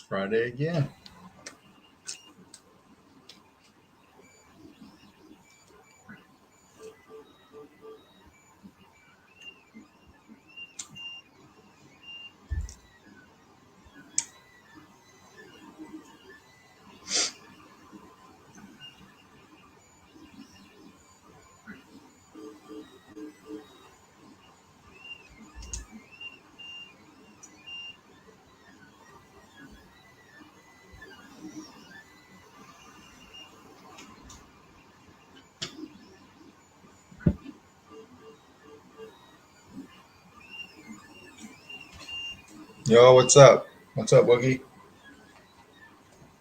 Friday again. Yo, what's up? What's up, Woogie?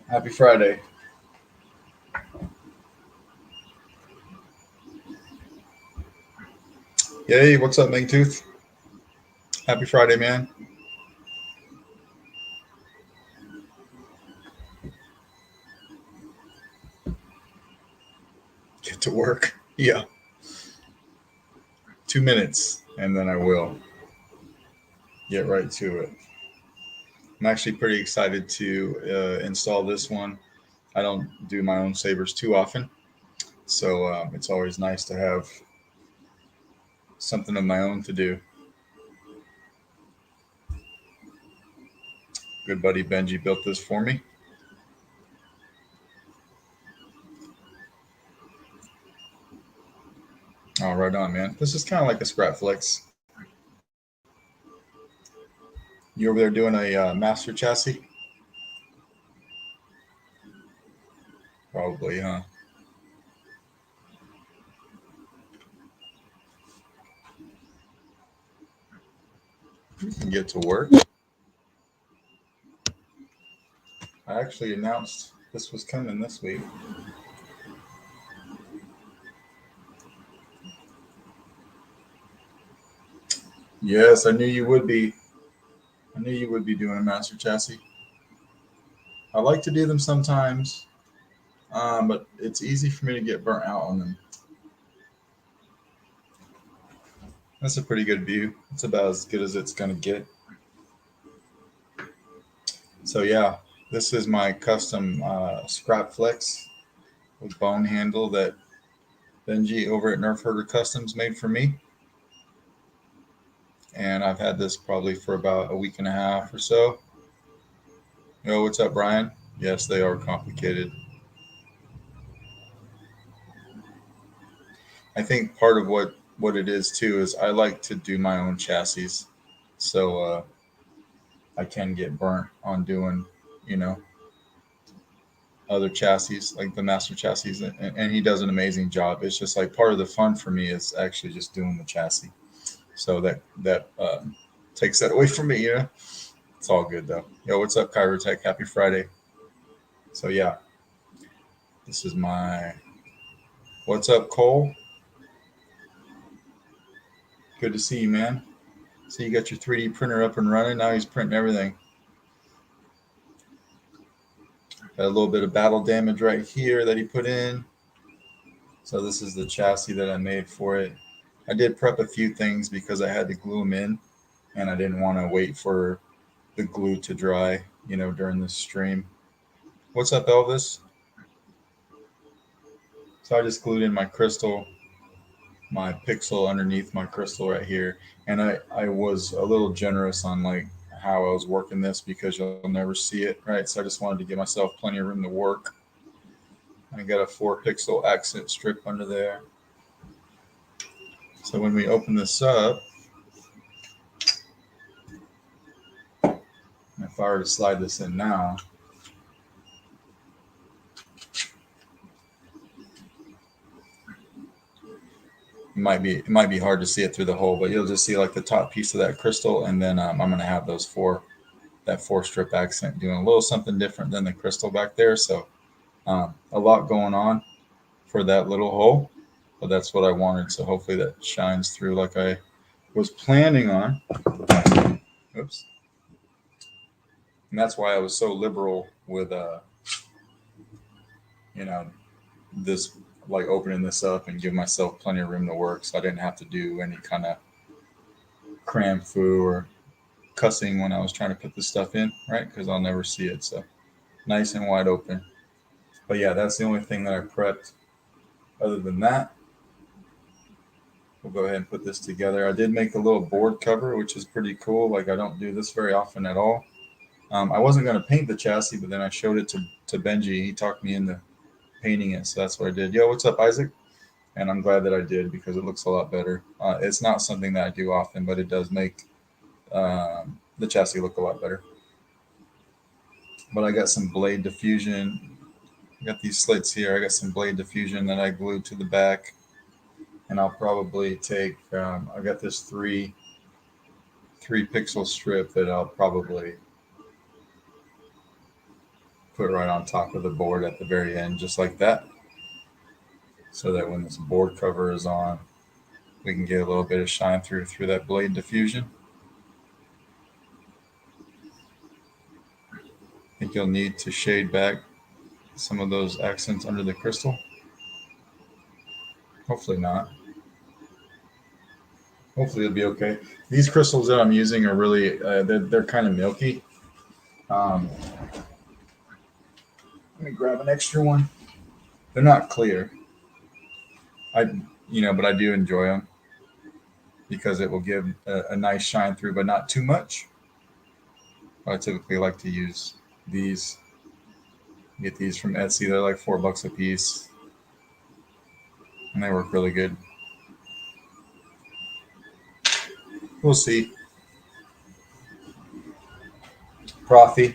Happy Friday. Yay, what's up, Tooth? Happy Friday, man. Get to work. Yeah. 2 minutes, and then I will get right to it. I'm actually pretty excited to install this one. I don't do my own Sabers too often, so it's always nice to have something of my own to do. Good buddy Benji built this for me. Oh, right on, man. This is kind of like a Scrapflex. You over there doing a master chassis? Probably, huh? You can get to work. I actually announced this was coming this week. Yes, I knew you would be. I knew you would be doing a master chassis. I like to do them sometimes, but it's easy for me to get burnt out on them. That's a pretty good view. It's about as good as it's going to get. So yeah, this is my custom Scrapflex with bone handle that Benji over at Nerfherder Customs made for me. And I've had this probably for about a week and a half or so. Yo, what's up, Brian? Yes, they are complicated. I think part of what it is too is I like to do my own chassis, so I can get burnt on doing, you know, other chassis like the master chassis, and he does an amazing job. It's just like part of the fun for me is actually just doing the chassis, so that takes that away from me. It's all good though. Yo, what's up, Kyrotech? Happy Friday. So yeah, this is my what's up, Cole. Good to see you, man. So you got your 3D printer up and running. Now he's printing everything. Got a little bit of battle damage right here that he put in. So this is the chassis that I made for it. I did prep a few things because I had to glue them in, and I didn't want to wait for the glue to dry, during this stream. What's up, Elvis? So I just glued in my crystal, my pixel underneath my crystal right here. And I was a little generous on like how I was working this because you'll never see it, right? So I just wanted to give myself plenty of room to work. I got a 4 pixel accent strip under there. So when we open this up, if I were to slide this in now, it might be hard to see it through the hole, but you'll just see like the top piece of that crystal, and then I'm going to have that 4 strip accent doing a little something different than the crystal back there. So a lot going on for that little hole, but that's what I wanted. So hopefully that shines through like I was planning on. Oops. And that's why I was so liberal with, this, like opening this up and give myself plenty of room to work. So I didn't have to do any kind of cram foo or cussing when I was trying to put this stuff in, right? Because I'll never see it. So nice and wide open. But yeah, that's the only thing that I prepped. Other than that, we'll go ahead and put this together. I did make a little board cover, which is pretty cool. Like I don't do this very often at all. I wasn't going to paint the chassis, but then I showed it to Benji. He talked me into painting it. So that's what I did. Yo, what's up, Isaac? And I'm glad that I did because it looks a lot better. It's not something that I do often, but it does make the chassis look a lot better. But I got some blade diffusion. I got these slits here. I got some blade diffusion that I glued to the back. And I'll probably take, I got this three pixel strip that I'll probably put right on top of the board at the very end, just like that. So that when this board cover is on, we can get a little bit of shine through that blade diffusion. I think you'll need to shade back some of those accents under the crystal. Hopefully not. Hopefully it'll be okay. These crystals that I'm using are really, they're kind of milky. Let me grab an extra one. They're not clear. But I do enjoy them because it will give a nice shine through, but not too much. I typically like to use these. Get these from Etsy. They're like $4 a piece, and they work really good. We'll see. Profi,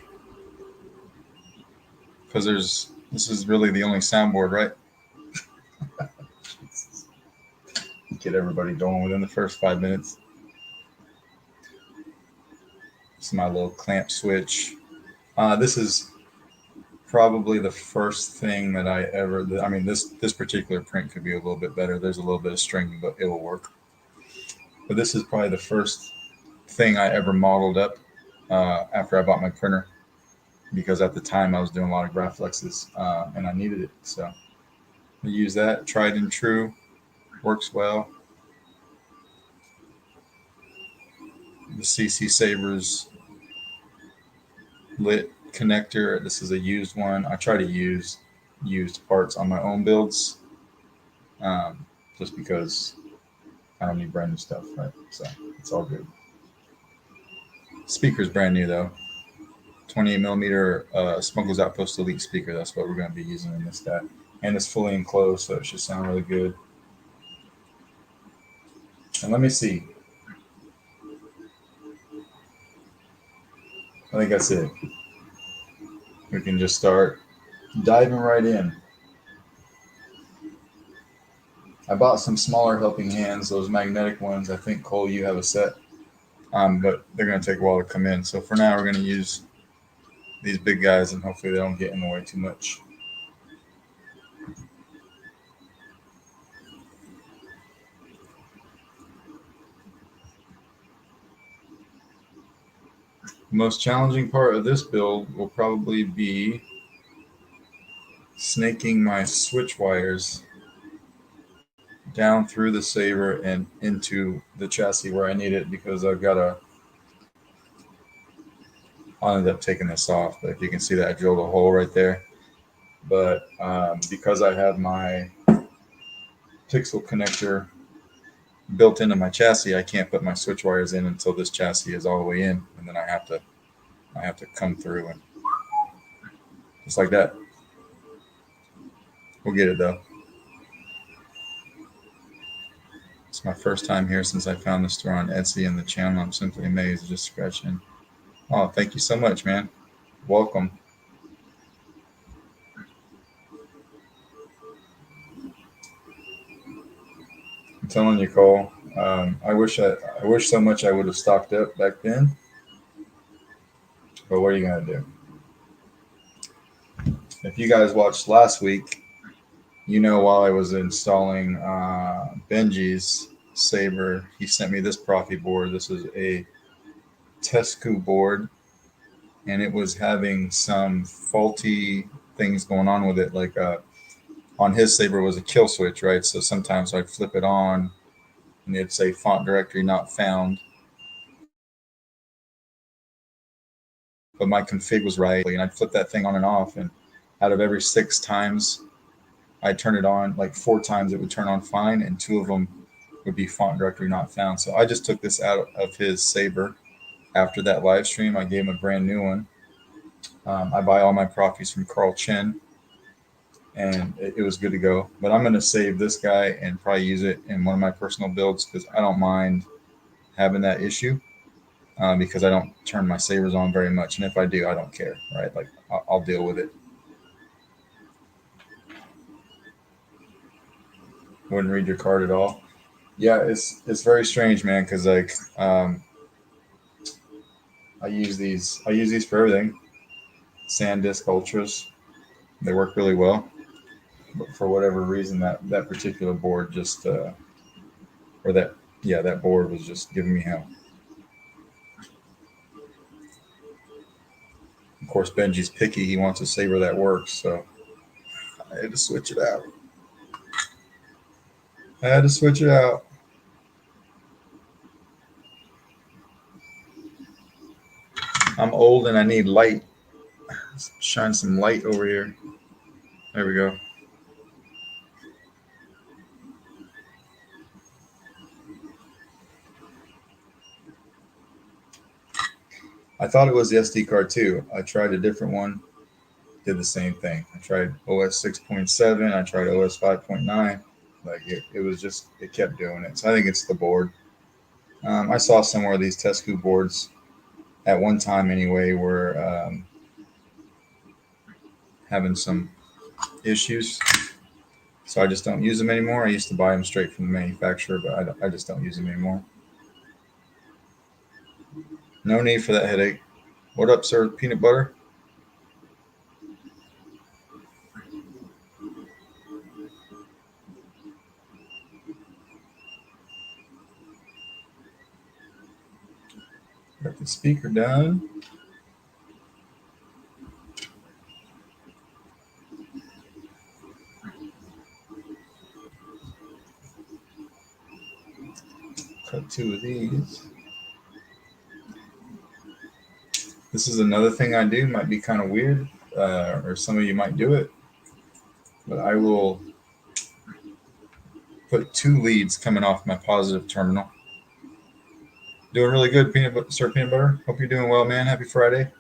because this is really the only soundboard, right? Get everybody going within the first 5 minutes. This is my little clamp switch. This is probably the first thing that I ever. I mean, this particular print could be a little bit better. There's a little bit of string, but it will work. But this is probably the first thing I ever modeled up after I bought my printer, because at the time I was doing a lot of Scrapflexes and I needed it. So I use that, tried and true, works well. The CC Sabers lit connector. This is a used one. I try to use used parts on my own builds, just because I don't need brand new stuff, right? So it's all good. Speaker's brand new though. 28 millimeter Smuggler's Outpost Elite speaker. That's what we're going to be using in this guy, and it's fully enclosed, so it should sound really good. And let me see. I think that's it. We can just start diving right in. I bought some smaller helping hands, those magnetic ones. I think, Cole, you have a set, but they're going to take a while to come in. So for now, we're going to use these big guys, and hopefully they don't get in the way too much. The most challenging part of this build will probably be snaking my switch wires down through the Saber and into the chassis where I need it, because I'll end up taking this off, but if you can see that I drilled a hole right there. But because I have my pixel connector built into my chassis, I can't put my switch wires in until this chassis is all the way in, and then I have to come through, and just like that. We'll get it though. It's my first time here since I found the store on Etsy and the channel. I'm simply amazed. Just scratching. Oh, thank you so much, man. Welcome. I'm telling you, Cole. I wish so much I would have stocked up back then. But what are you gonna do? If you guys watched last week, while I was installing Benji's Saber, he sent me this Profi board. This is a Tesco board, and it was having some faulty things going on with it. Like on his Saber was a kill switch, right? So sometimes I'd flip it on and it'd say font directory not found. but my config was right, and I'd flip that thing on and off, and out of every 6 times I'd turn it on, like 4 times it would turn on fine, and 2 of them would be font directory not found. So I just took this out of his Saber after that live stream. I gave him a brand new one. I buy all my properties from Carl Chen, and it was good to go. But I'm going to save this guy and probably use it in one of my personal builds because I don't mind having that issue because I don't turn my Sabers on very much. And if I do, I don't care, right? Like I'll deal with it. Wouldn't read your card at all. Yeah, it's very strange, man, because like I use these for everything. SanDisk Ultras, they work really well. But for whatever reason, that particular board just or that yeah, that board was just giving me hell. Of course, Benji's picky. He wants a Saber that works, so I had to switch it out. I had to switch it out. I'm old and I need light. Shine some light over here. There we go. I thought it was the SD card too. I tried a different one, did the same thing. I tried OS 6.7, I tried OS 5.9. Like it was just, it kept doing it. So I think it's the board. I saw somewhere these Tesco boards at one time anyway were having some issues. So I just don't use them anymore. I used to buy them straight from the manufacturer, but I just don't use them anymore. No need for that headache. What up, sir? Peanut butter? Got the speaker done. Cut 2 of these. This is another thing I do. Might be kind of weird, or some of you might do it, but I will put 2 leads coming off my positive terminal. Doing really good, Sir Peanut Butter. Hope you're doing well, man. Happy Friday.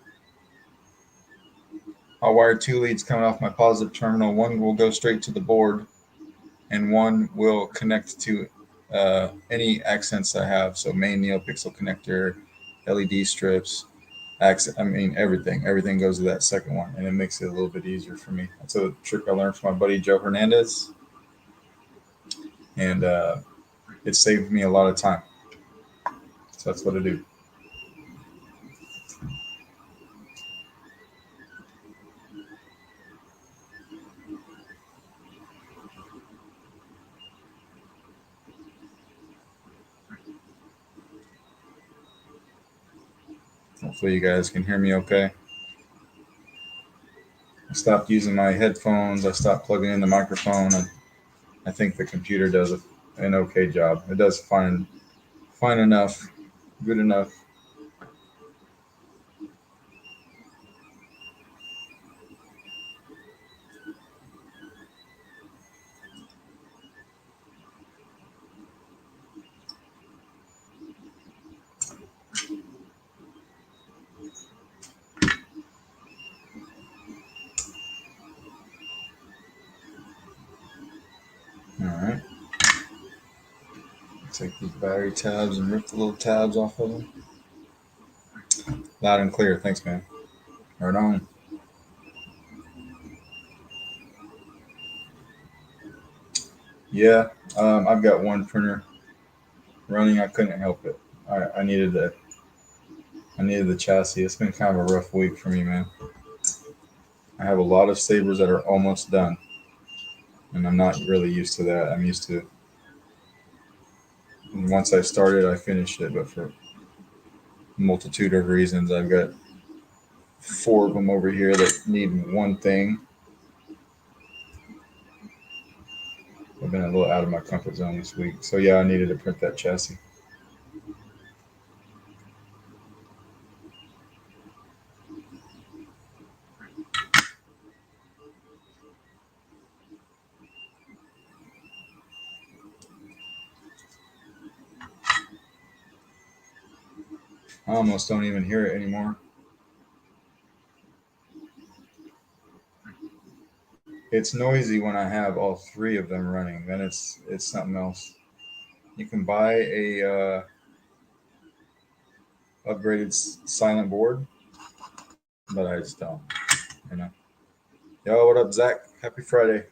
I'll wire 2 leads coming off my positive terminal. One will go straight to the board, and one will connect to any accents I have. So main NeoPixel connector, LED strips, accent. I mean everything. Everything goes to that second one, and it makes it a little bit easier for me. That's a trick I learned from my buddy Joe Hernandez, and it saved me a lot of time. So that's what I do. Hopefully you guys can hear me okay. I stopped using my headphones. I stopped plugging in the microphone. I think the computer does an okay job. It does fine enough, good enough. All right. Take these battery tabs and rip the little tabs off of them. Loud and clear. Thanks, man. Right on. Yeah, I've got one printer running. I couldn't help it. I needed the chassis. It's been kind of a rough week for me, man. I have a lot of Sabers that are almost done, and I'm not really used to that. I'm used to once I started, I finished it, but for a multitude of reasons, I've got 4 of them over here that need one thing. I've been a little out of my comfort zone this week, so yeah, I needed to print that chassis. I almost don't even hear it anymore. It's noisy when I have all three of them running. Then it's something else. You can buy a upgraded silent board, but I just don't. You know. Yo, what up, Zach? Happy Friday.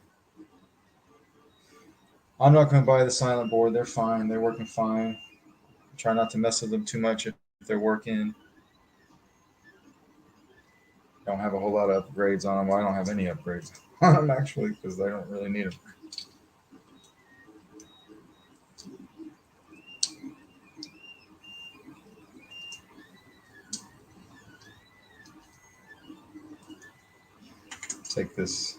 I'm not gonna buy the silent board. They're fine. They're working fine. Try not to mess with them too much if they're working. Don't have a whole lot of upgrades on them. Well, I don't have any upgrades on them actually because I don't really need them. Take this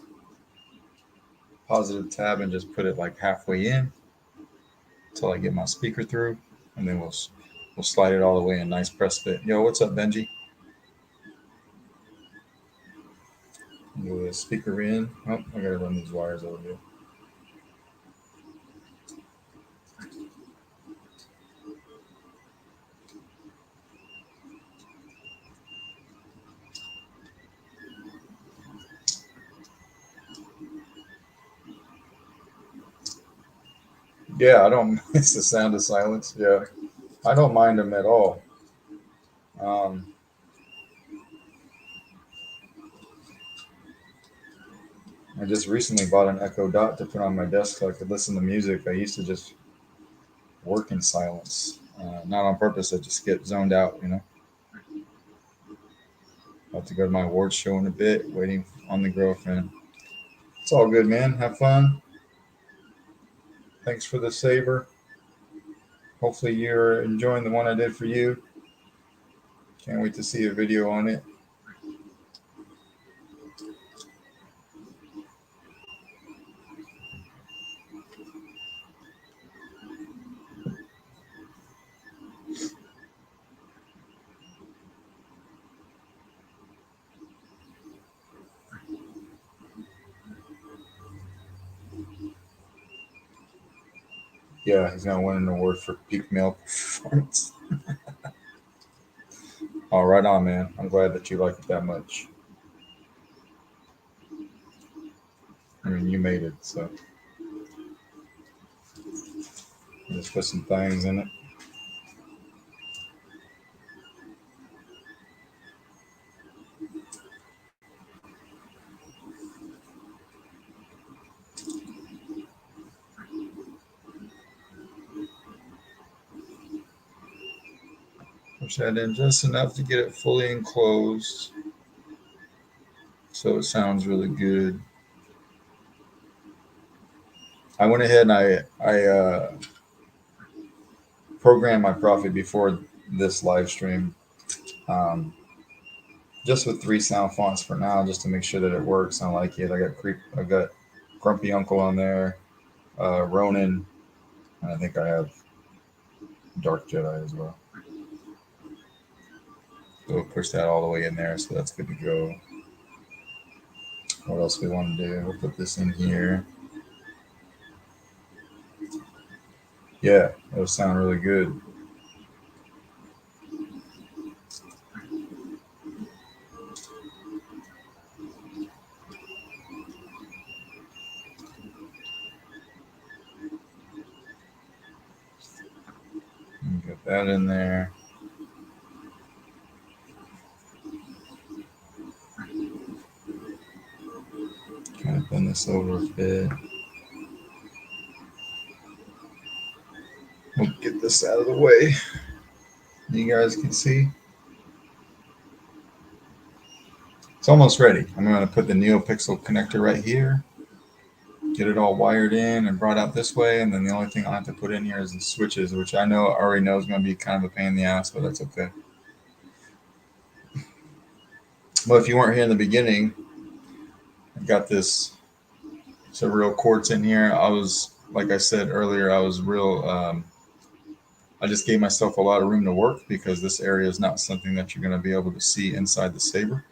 positive tab and just put it like halfway in until I get my speaker through, and then we'll slide it all the way in. Nice press fit. Yo, what's up, Benji? Move the speaker in. Oh, I gotta run these wires over here. Yeah, I don't miss the sound of silence. Yeah, I don't mind them at all. Um, I just recently bought an Echo Dot to put on my desk so I could listen to music. I used to just work in silence, not on purpose. I just get zoned out, you know. About to go to my awards show in a bit, waiting on the girlfriend. It's all good, man. Have fun. Thanks for the saber. Hopefully, you're enjoying the one I did for you. Can't wait to see a video on it. Yeah, he's gonna win an award for peak male performance. Oh, right on, man. I'm glad that you like it that much. I mean, you made it, so just put some things in it. Push that in just enough to get it fully enclosed, so it sounds really good. I went ahead and I programmed my Profit before this live stream, um, just with three sound fonts for now, just to make sure that it works. I like it. I got Grumpy Uncle on there, Ronin, and I think I have Dark Jedi as well. So we'll push that all the way in there, so that's good to go. What else we want to do? We'll put this in here. Yeah, it'll sound really good. Get that in there. Kind of bend this over a bit. We'll get this out of the way. You guys can see. It's almost ready. I'm going to put the NeoPixel connector right here, get it all wired in and brought out this way, and then the only thing I'll have to put in here is the switches, which I know already know is going to be kind of a pain in the ass, but that's okay. Well, if you weren't here in the beginning, I've got this some real quartz in here. I was, like I said earlier, I was real. I just gave myself a lot of room to work because this area is not something that you're going to be able to see inside the Saber.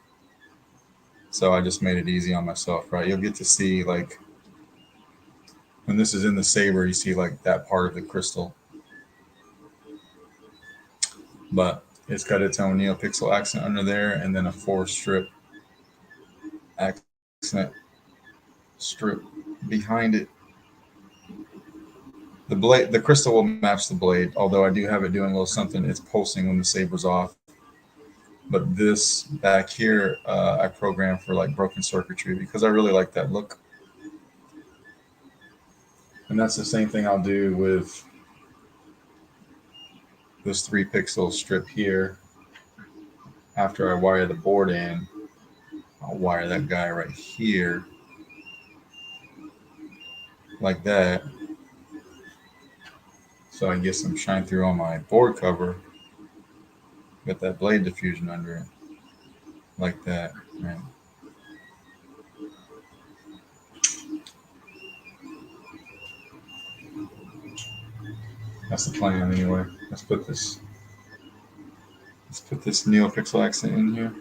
So I just made it easy on myself, right? You'll get to see, like, when this is in the Saber, you see like that part of the crystal. But It's got its own NeoPixel accent under there, and then a 4-strip accent strip behind it. The blade, the crystal will match the blade, although I do have it doing a little something. It's pulsing when the saber's off. But this back here, I programmed for like broken circuitry because I really like that look. And that's the same thing I'll do with this 3-pixel strip here. After I wire the board in, I'll wire that guy right here like that, so I can get some shine through on my board cover. Get that blade diffusion under it like that. Right. That's the plan anyway. Let's put this NeoPixel accent in here.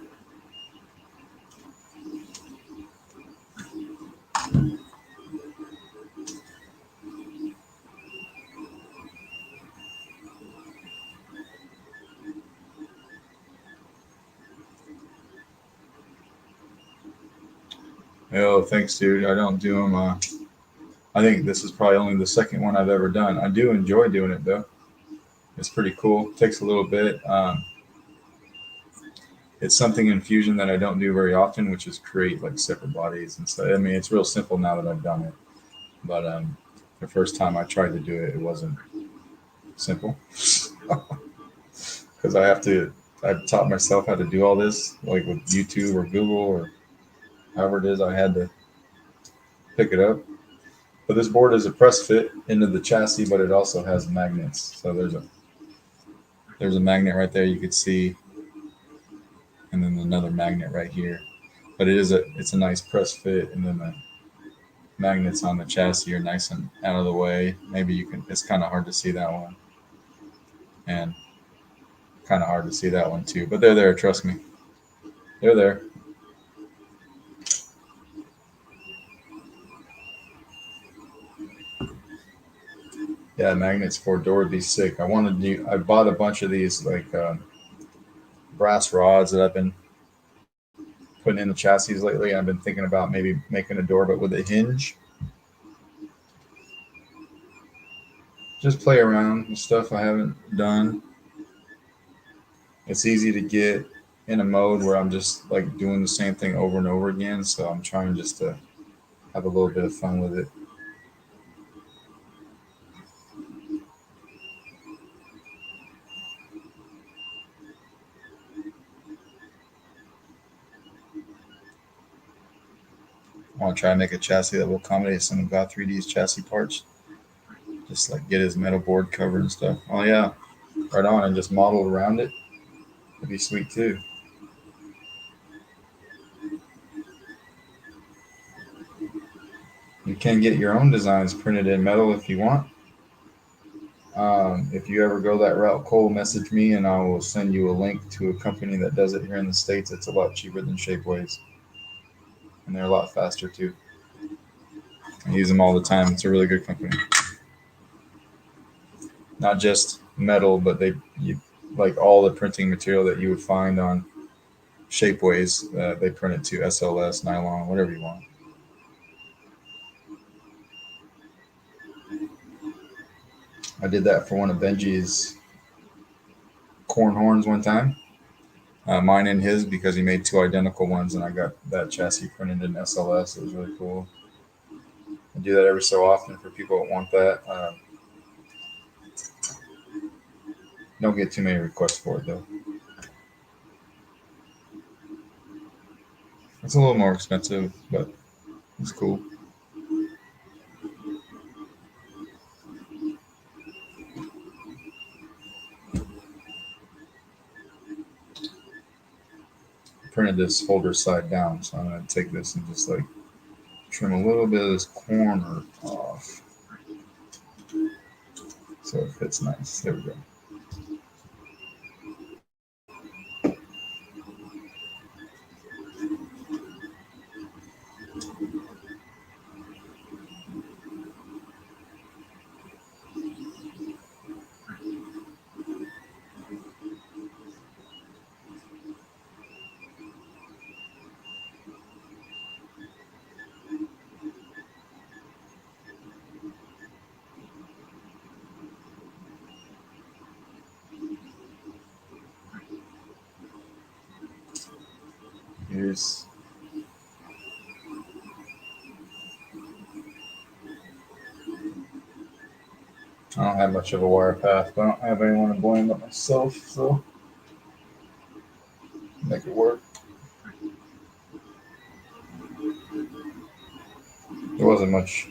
Oh, thanks, dude. I don't do them. I think this is probably only the second one I've ever done. I do enjoy doing it though. It's pretty cool. Takes a little bit. It's something in Fusion that I don't do very often, which is create like separate bodies and stuff. I mean, it's real simple now that I've done it, but the first time I tried to do it, it wasn't simple because I taught myself how to do all this, like with YouTube or Google or however it is I had to pick it up. But this board is a press fit into the chassis, but it also has magnets. So there's a magnet right there you could see, and then another magnet right here. But it's a nice press fit, and then the magnets on the chassis are nice and out of the way. Maybe you can. It's kind of hard to see that one, and kind of hard to see that one too. But they're there. Trust me, they're there. Yeah, magnets for a door would be sick. I bought a bunch of these like brass rods that I've been putting in the chassis lately. I've been thinking about maybe making a door, but with a hinge. Just play around with stuff I haven't done. It's easy to get in a mode where I'm just like doing the same thing over and over again. So I'm trying just to have a little bit of fun with it. I want to try and make a chassis that will accommodate some of God3D's chassis parts. Just like get his metal board covered and stuff. Oh yeah, right on, and just model around it. That'd be sweet too. You can get your own designs printed in metal if you want. If you ever go that route, Cole, message me and I will send you a link to a company that does it here in the States. It's a lot cheaper than Shapeways, and they're a lot faster too. I use them all the time. It's a really good company. Not just metal, but like all the printing material that you would find on Shapeways. They print it to SLS, nylon, whatever you want. I did that for one of Benji's corn horns one time. Mine and his, because he made two identical ones, and I got that chassis printed in SLS. It was really cool. I do that every so often for people that want that. Don't get too many requests for it though. It's a little more expensive, but it's cool. I printed this holder side down, so I'm going to take this and just like trim a little bit of this corner off so it fits nice. There we go. Here's I don't have much of a wire path, but I don't have anyone to blame but myself, so make it work. There wasn't much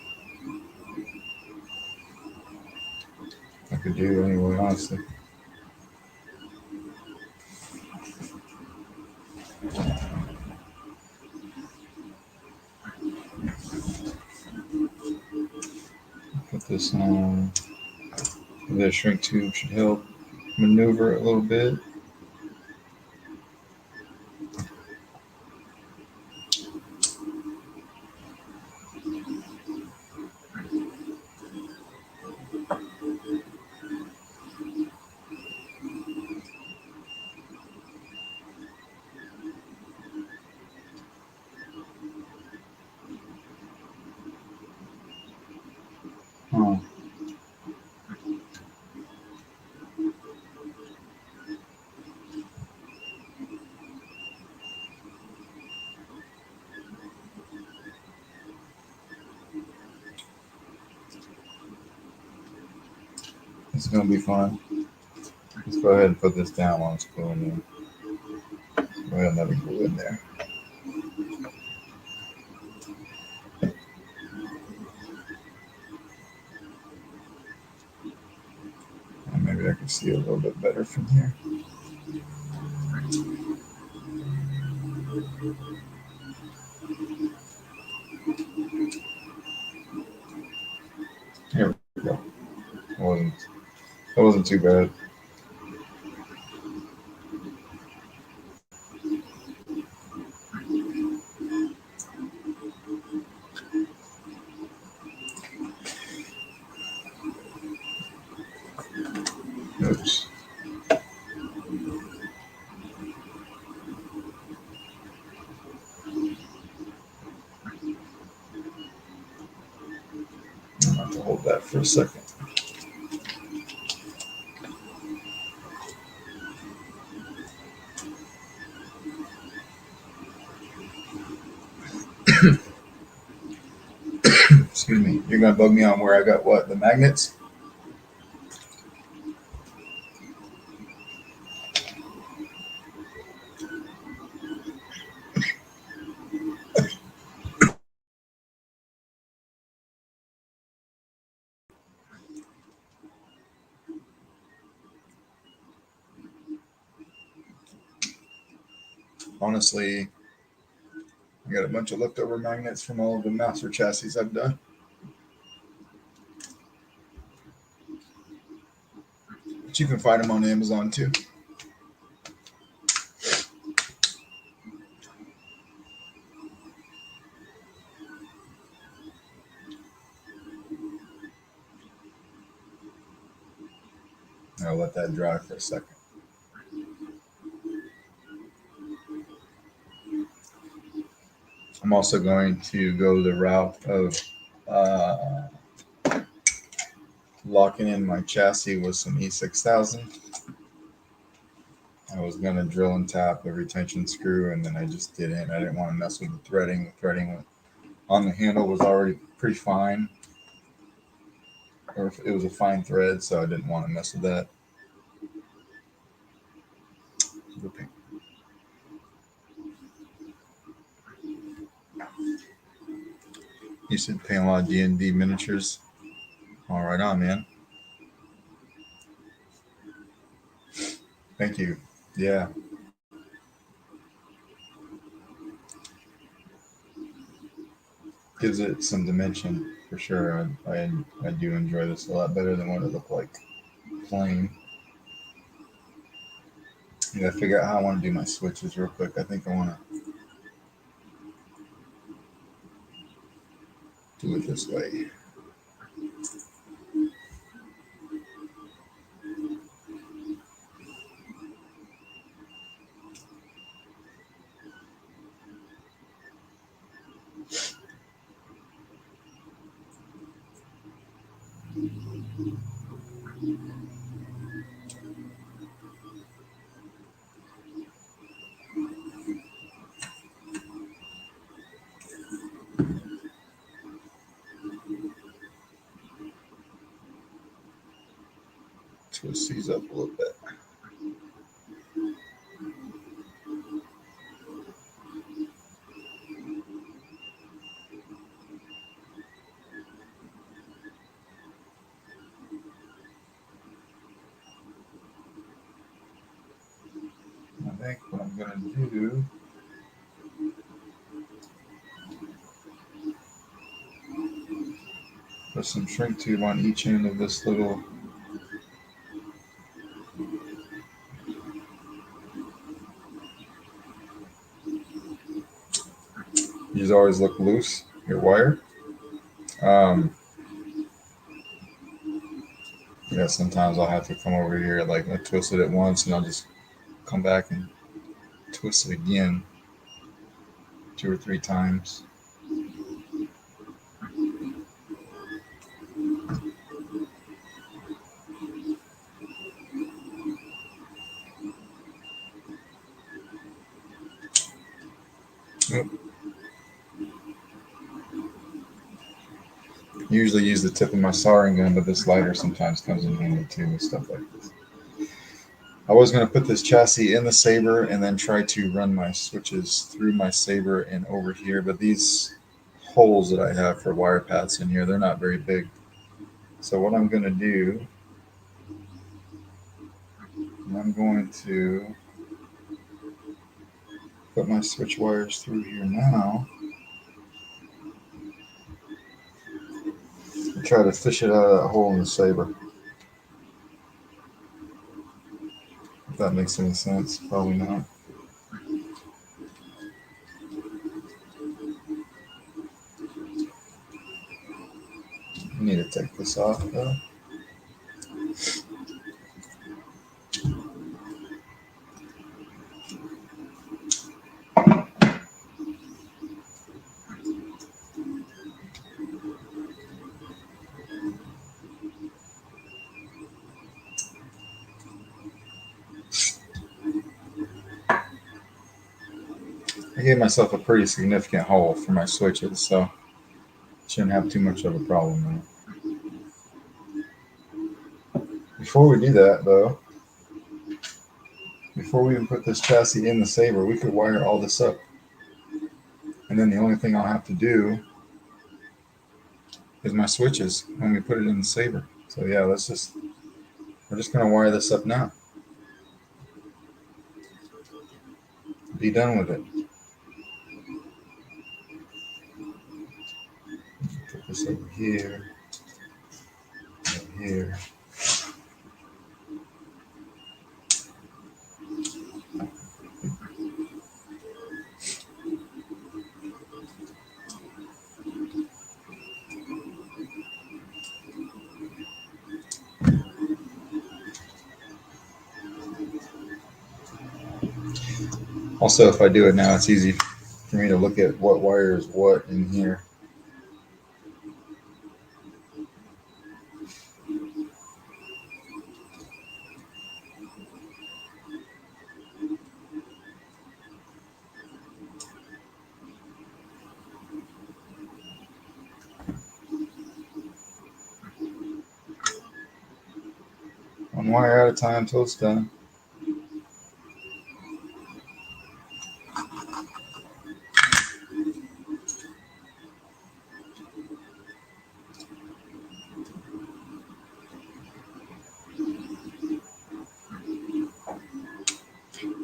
I could do anyway, honestly. Put this on. The shrink tube should help maneuver it a little bit. Oh, it's gonna be fun. Let's go ahead and put this down while it's cooling in. Go ahead and let it cool in there. And maybe I can see a little bit better from here. Here we go. That wasn't too bad. Oops. I'm going to hold that for a second. Excuse me. You're going to bug me on where I got what? The magnets? Honestly, I got a bunch of leftover magnets from all of the master chassis I've done. But you can find them on Amazon too. I'll let that dry for a second. I'm also going to go the route of locking in my chassis with some E6000. I was going to drill and tap the retention screw, and then I just didn't. I didn't want to mess with the threading. The threading on the handle was already pretty fine, or it was a fine thread, so I didn't want to mess with that. You should paint a lot of D&D miniatures. All right on, man. Thank you. Yeah. Gives it some dimension for sure. I do enjoy this a lot better than what it looked like plain. I gotta figure out how I want to do my switches real quick. I think I want to do it this way. twist these up a little bit. I think what I'm going to do put some shrink tube on each end of this little these always look loose, your wire. Yeah, sometimes I'll have to come over here, like I twist it at once and I'll just come back and twist it again 2 or 3 times. Yep. Usually use the tip of my soldering gun, but this lighter sometimes comes in handy too with stuff like this. I was going to put this chassis in the Saber and then try to run my switches through my Saber and over here, but these holes that I have for wire paths in here, they're not very big. So what I'm going to do, I'm going to put my switch wires through here now and try to fish it out of that hole in the Saber. If that makes any sense, probably not. I need to take this off though. I gave myself a pretty significant hole for my switches, so shouldn't have too much of a problem there. Before we do that though, before we even put this chassis in the Saber, we could wire all this up. And then the only thing I'll have to do is my switches when we put it in the Saber. So yeah, we're just going to wire this up now. Be done with it. Put this over here, over here. Also, if I do it now, it's easy for me to look at what wire is what in here. One wire at a time until it's done.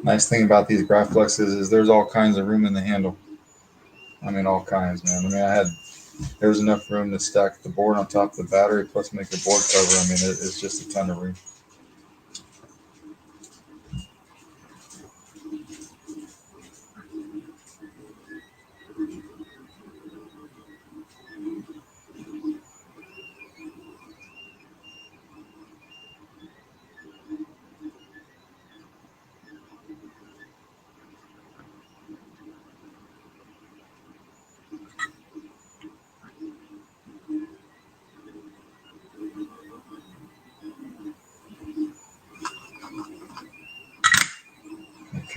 Nice thing about these Scrapflexes is there's all kinds of room in the handle. I mean, all kinds, man. I mean, there was enough room to stack the board on top of the battery, plus make a board cover. I mean, it's just a ton of room.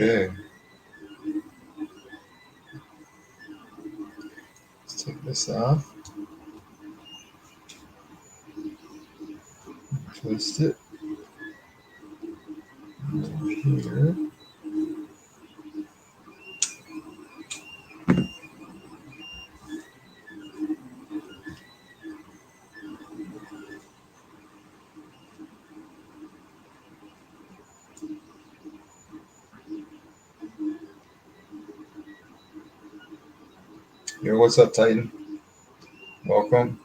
Okay. Let's take this off. Twist it. Here. Yo, what's up, Titan? Welcome.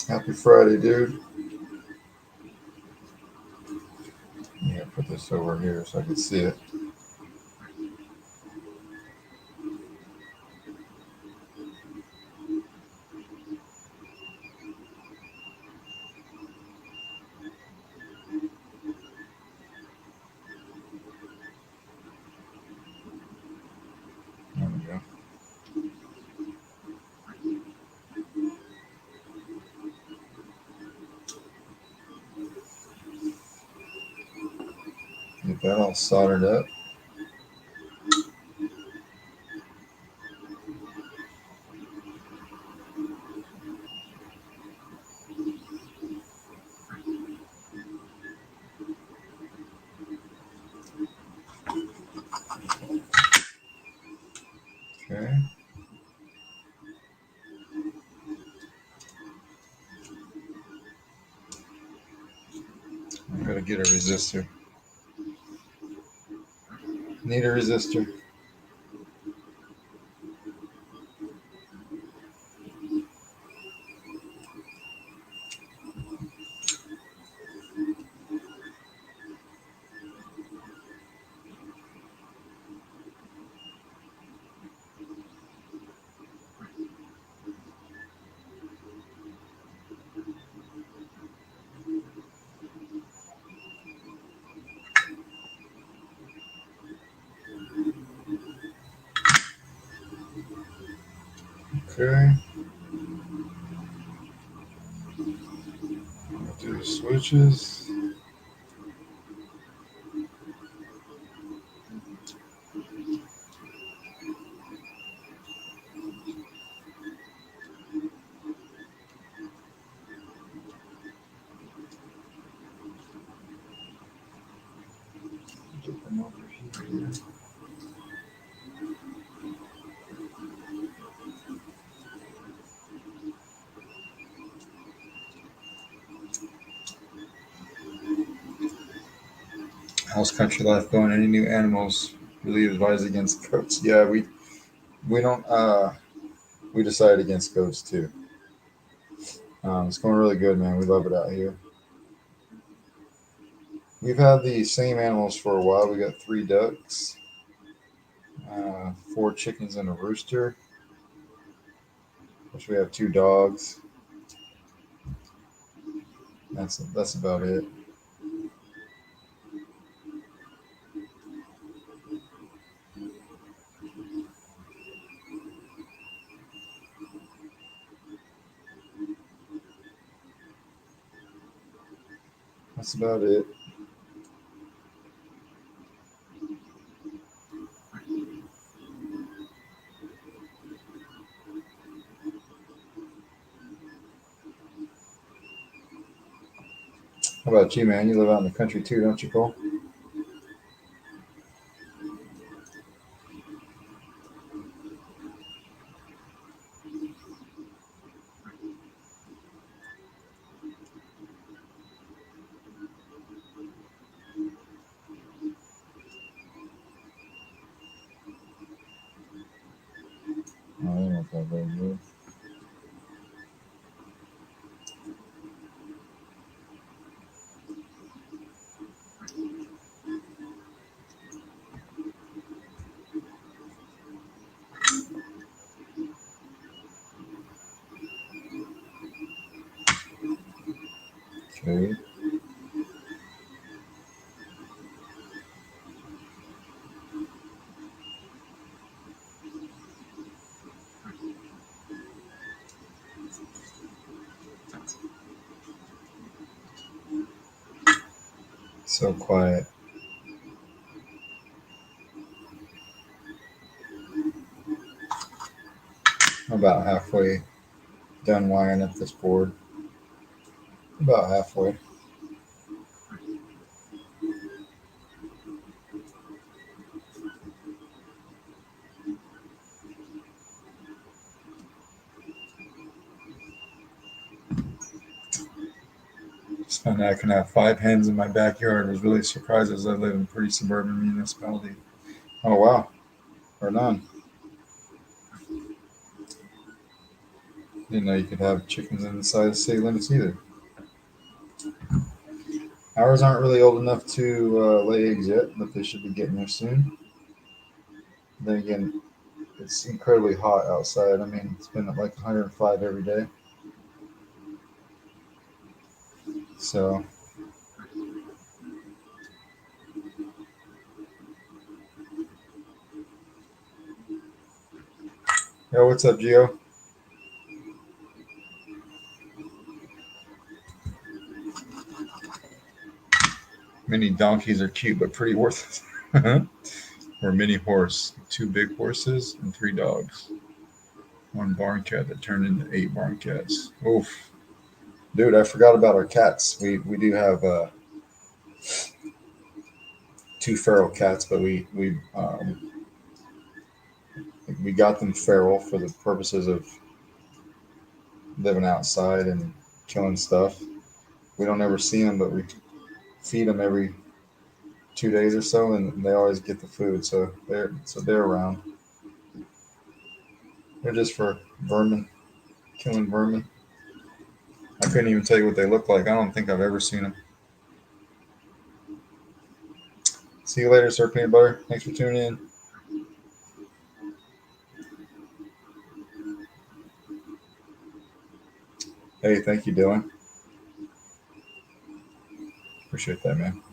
Happy Friday, dude. Yeah, put this over here so I can see it. There we go. Get that all soldered up. Okay. I'm gonna get a resistor. Need a resistor. Okay. Do the switches. Get them over here. How's country life going? Any new animals? Really advise against goats? Yeah, we don't. We decided against goats too. It's going really good, man. We love it out here. We've had the same animals for a while. We got 3 ducks, 4 chickens, and a rooster. Which we have 2 dogs. That's about it. That's about it. How about you, man? You live out in the country too, don't you, Cole? Oh, I don't know if that very good. Okay. So quiet. I'm about halfway done wiring up this board. About halfway. So now I can have 5 hens in my backyard. I was really surprised as I live in a pretty suburban municipality. Oh wow, right on. Didn't know you could have chickens inside the city limits either. Ours aren't really old enough to lay eggs yet, but they should be getting there soon. Then again, it's incredibly hot outside. I mean, it's been at like 105 every day. So, yo, what's up, Gio? Mini donkeys are cute, but pretty worthless. Or mini horse, 2 big horses and 3 dogs. 1 barn cat that turned into 8 barn cats. Oof, dude, I forgot about our cats. We do have 2 feral cats, but we got them feral for the purposes of living outside and killing stuff. We don't ever see them, but we feed them every 2 days or so, and they always get the food. So they're around. They're just for vermin, killing vermin. I couldn't even tell you what they look like. I don't think I've ever seen them. See you later, Sir Peanut Butter. Thanks for tuning in. Hey, thank you, Dylan. Appreciate that, man.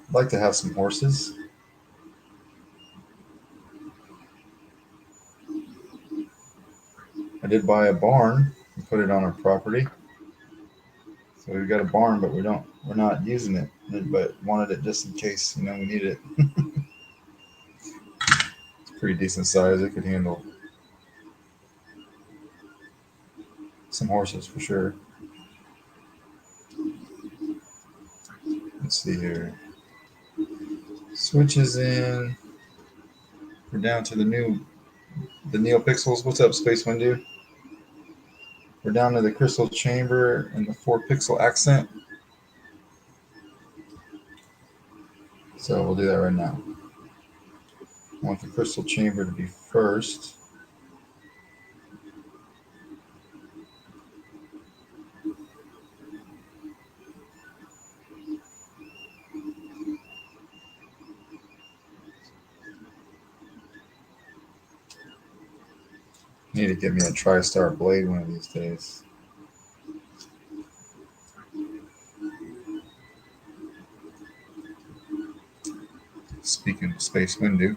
I'd like to have some horses. I did buy a barn and put it on our property. So we've got a barn, but we're not using it. But wanted it just in case, we need it. It's pretty decent size. It could handle some horses for sure. Let's see here. Switches in. We're down to the NeoPixels. What's up, Space Windu? We're down to the crystal chamber and the 4 pixel accent. So we'll do that right now. I want the crystal chamber to be first. Need to get me a TriStar blade one of these days. Speaking of Space Windu,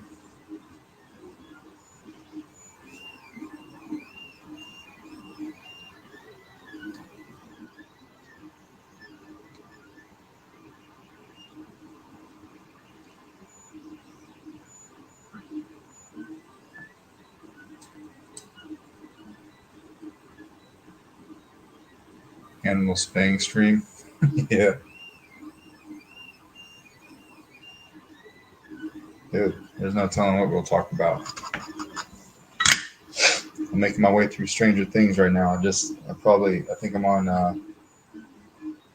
Animal Spaying Stream. Yeah, dude, there's no telling what we'll talk about. I'm making my way through Stranger Things right now. I think I'm on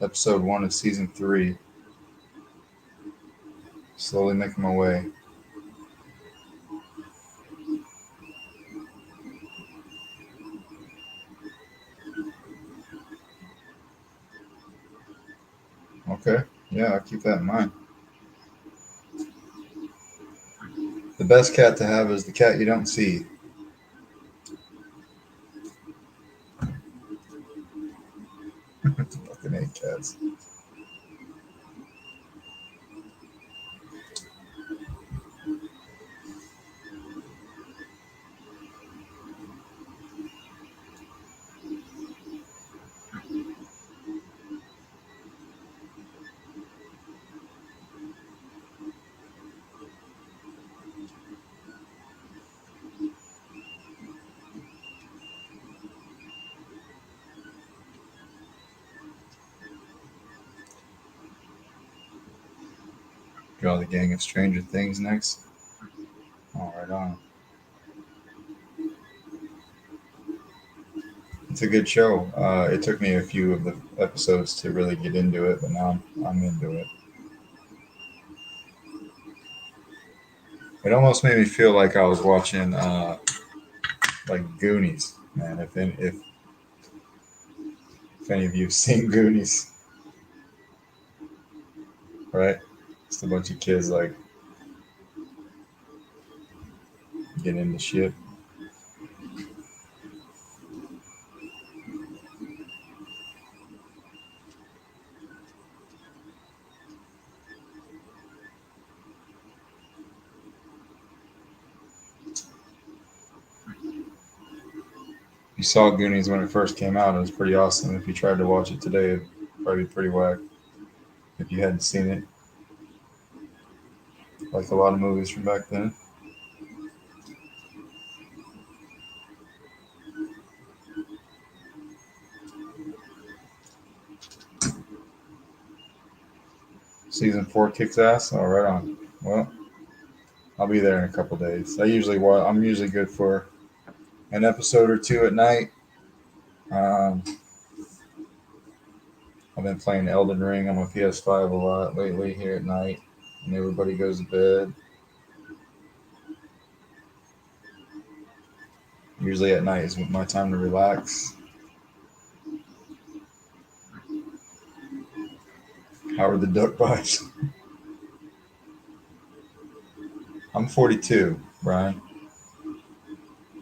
episode 1 of season 3. Slowly making my way. Okay, yeah, I'll keep that in mind. The best cat to have is the cat you don't see. Fucking hate cats. Draw the gang of Stranger Things next. All right, on. It's a good show. It took me a few of the episodes to really get into it, but now I'm into it. It almost made me feel like I was watching like Goonies, man. If any of you've seen Goonies, right? Just a bunch of kids like getting into shit. You saw Goonies when it first came out. It was pretty awesome. If you tried to watch it today, it'd probably be pretty whack if you hadn't seen it. Like a lot of movies from back then. Season 4 kicks ass. All right on. Well, I'll be there in a couple days. I'm usually good for an episode or two at night. Um, I've been playing Elden Ring on my PS5 a lot lately here at night, and everybody goes to bed. Usually at night is my time to relax. Howard the Duck vibes. I'm 42, Brian.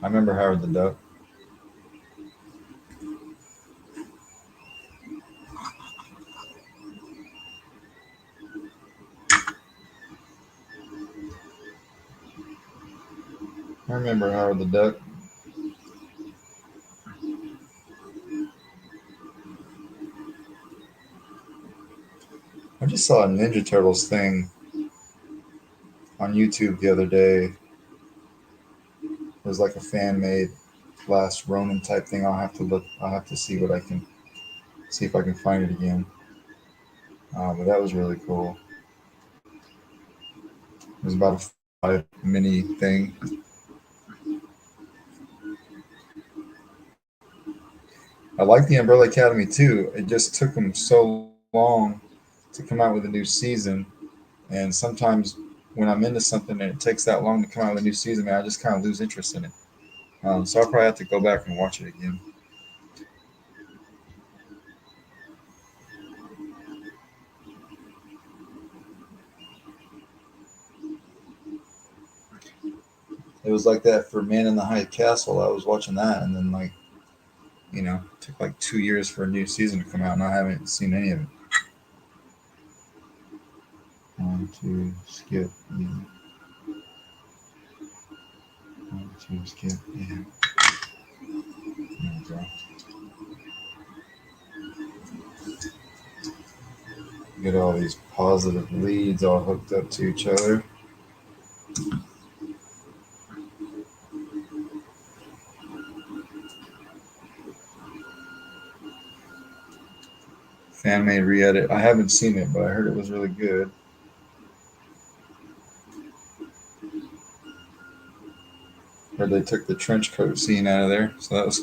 I remember Howard the Duck. I remember Howard the Duck. I just saw a Ninja Turtles thing on YouTube the other day. It was like a fan made last Ronin type thing. I'll have to look. I'll have to see what I can see if I can find it again. But that was really cool. It was about a 5 mini thing. I like the Umbrella Academy too. It just took them so long to come out with a new season, and sometimes when I'm into something and it takes that long to come out with a new season, man, I just kind of lose interest in it. So I'll probably have to go back and watch it again. It was like that for Man in the High Castle. I was watching that, and then it took like 2 years for a new season to come out, and I haven't seen any of it. One, two, skip. Yeah. One, two, skip. Yeah. There we go. Get all these positive leads all hooked up to each other. Fan made re-edit. I haven't seen it, but I heard it was really good. Heard they took the trench coat scene out of there, so that was.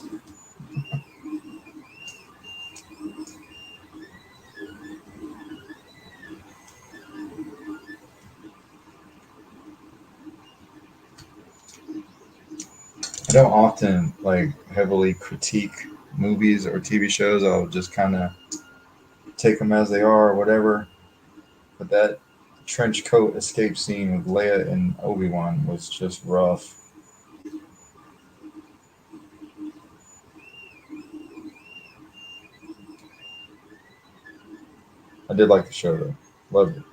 I don't often like heavily critique movies or TV shows. I'll just kind of take them as they are or whatever. But that trench coat escape scene with Leia and Obi-Wan was just rough. I did like the show though. Loved it.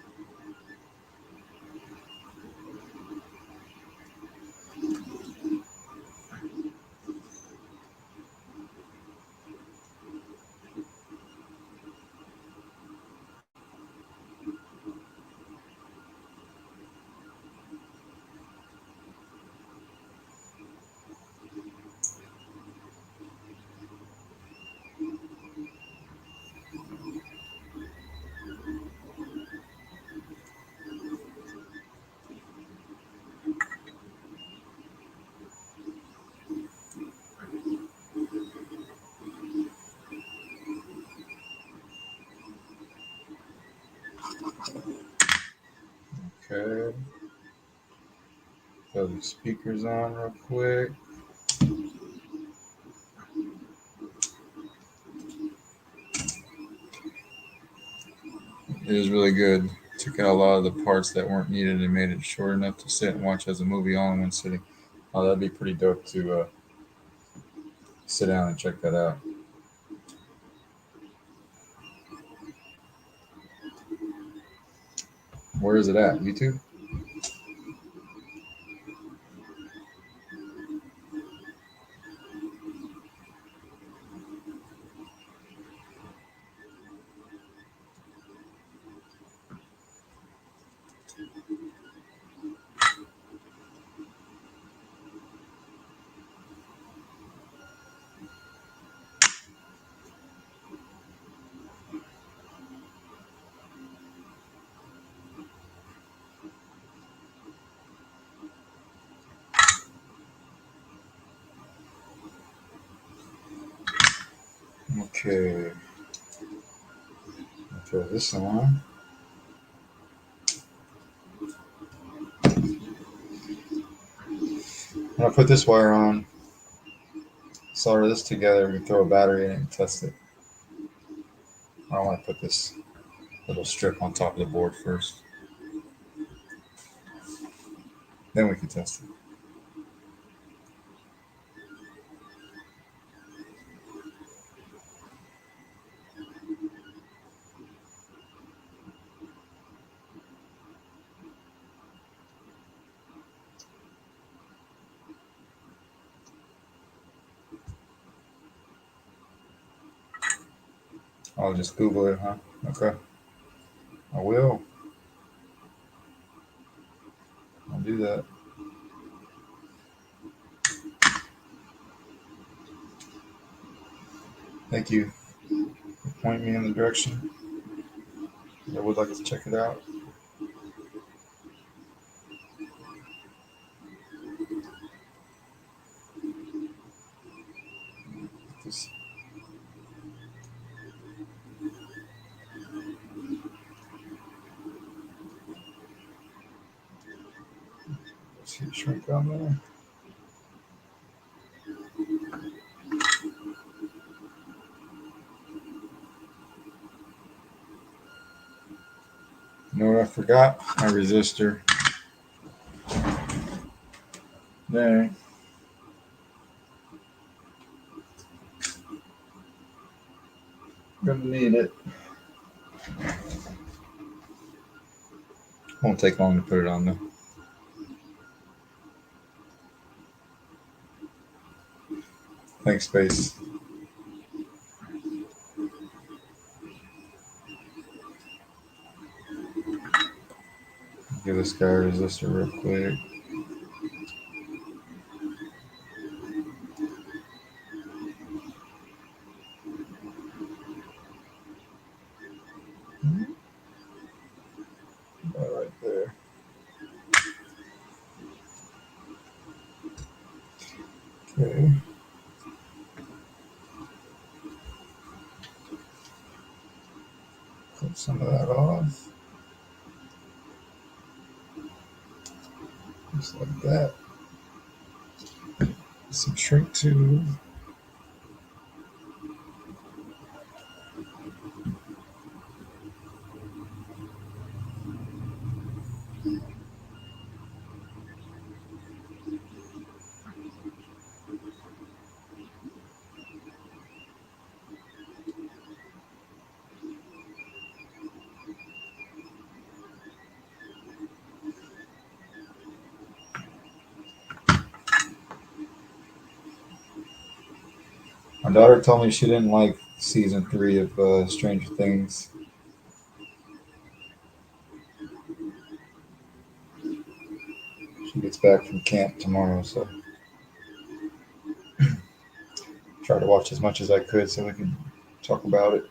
throw the speakers on real quick. It is really good. Took out a lot of the parts that weren't needed and made it short enough to sit and watch as a movie all in one sitting. Oh, that'd be pretty dope to sit down and check that out. Where is it at? YouTube? Okay. I'll throw this on. When I put this wire on, solder this together, we can throw a battery in it and test it. I want to put this little strip on top of the board first. Then we can test it. I'll just Google it, huh? Okay. I will. I'll do that. Thank you for pointing me in the direction. I would like to check it out. Just see it shrink on there. You know what I forgot? My resistor. There. Gonna need it. Won't take long to put it on though. Thanks, Space. Give this guy a resistor real quick. Right there. Okay. Cut some of that off. Just like that. Some shrink tube. My daughter told me she didn't like season 3 of Stranger Things. She gets back from camp tomorrow, so try to watch as much as I could so we can talk about it.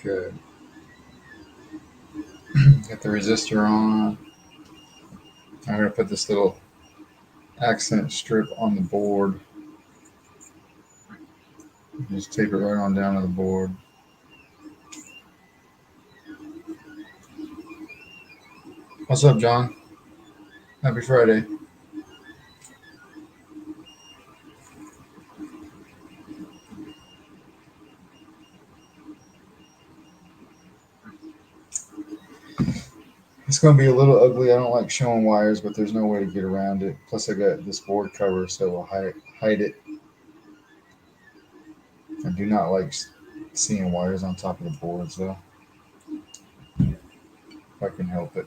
Good. Get the resistor on. I'm going to put this little accent strip on the board. Just tape it right on down to the board. What's up, John? Happy Friday. It's going to be a little ugly. I don't like showing wires, but there's no way to get around it. Plus, I got this board cover, so it will hide it. I do not like seeing wires on top of the boards, though, if I can help it.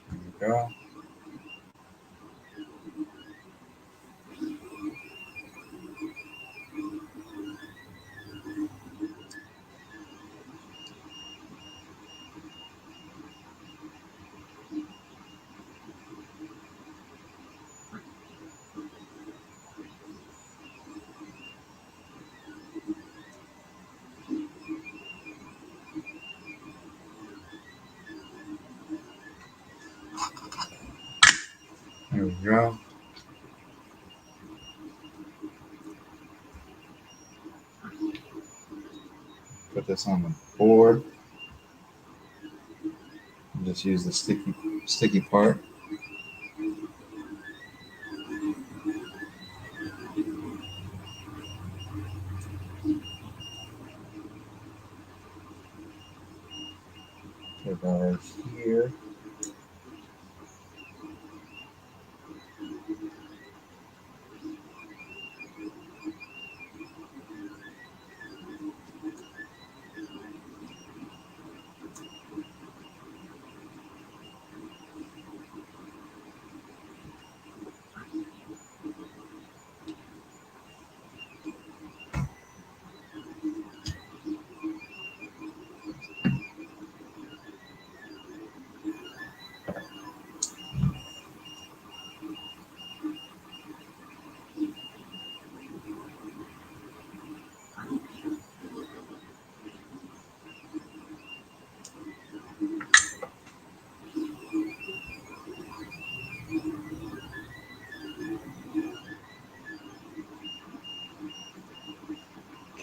There we go. There we go. Put this on the board. Just use the sticky part. Put that right here.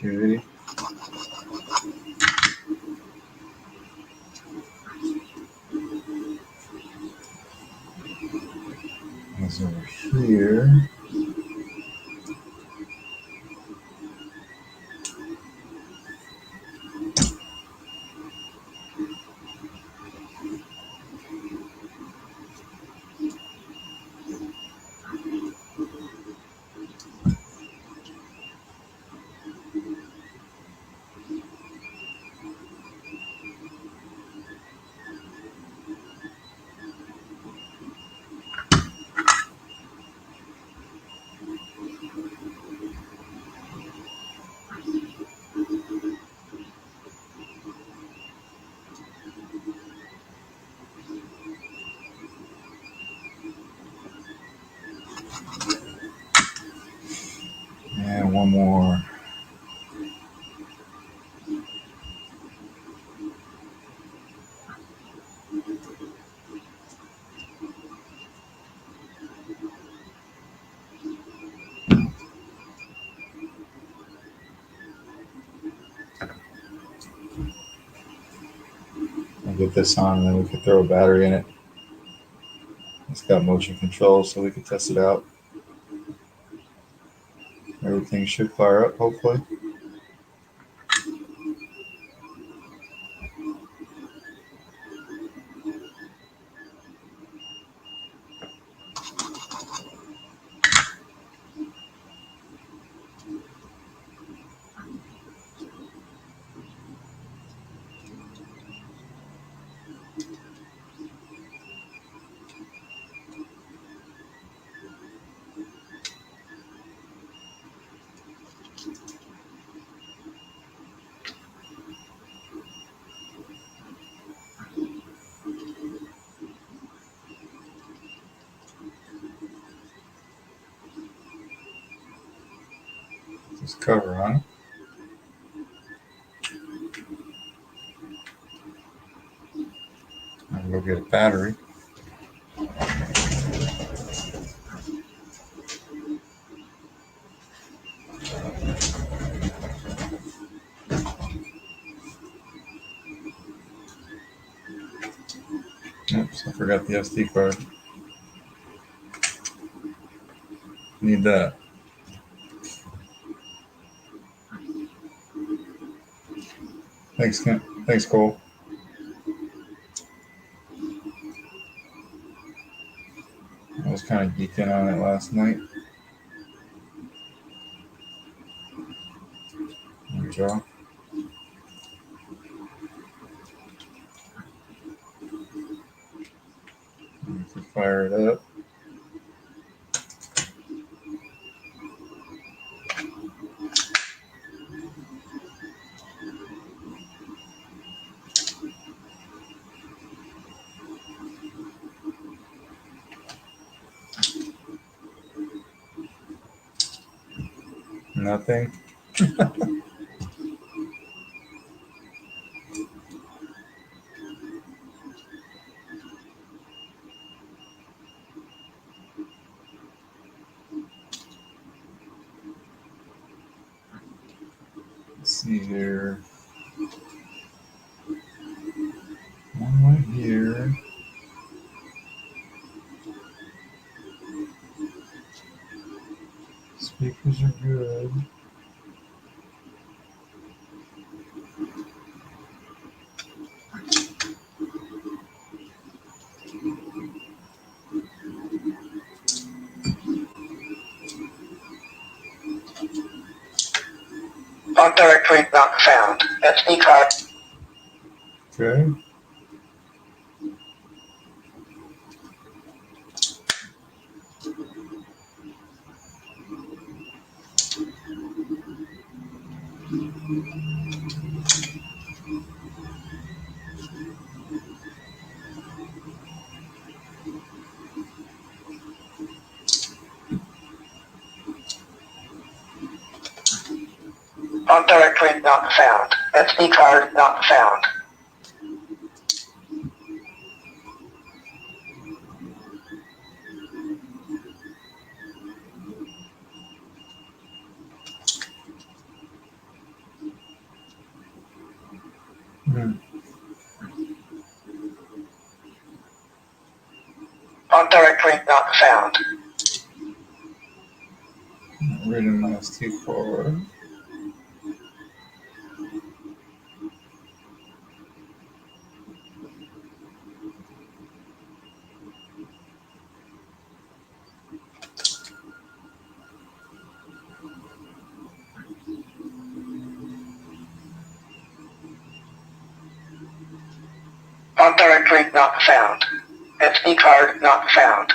Okay. It's over here. And one more. I'll get this on, and then we can throw a battery in it. It's got motion control, so we can test it out. Everything should fire up, hopefully. Nice cover on it. I'm gonna go get a battery. Oops, I forgot the SD card. Need that. Thanks, Kent. Thanks, Cole. I was kind of geeking on it last night. There we go. If we fire it up. Nothing. Let's see here. One right here. Speakers are good. On directory not found. SD card. Okay. On directory not found. SD card not found. On directory not found. Reading my SD card. On directory not found. SD card not found.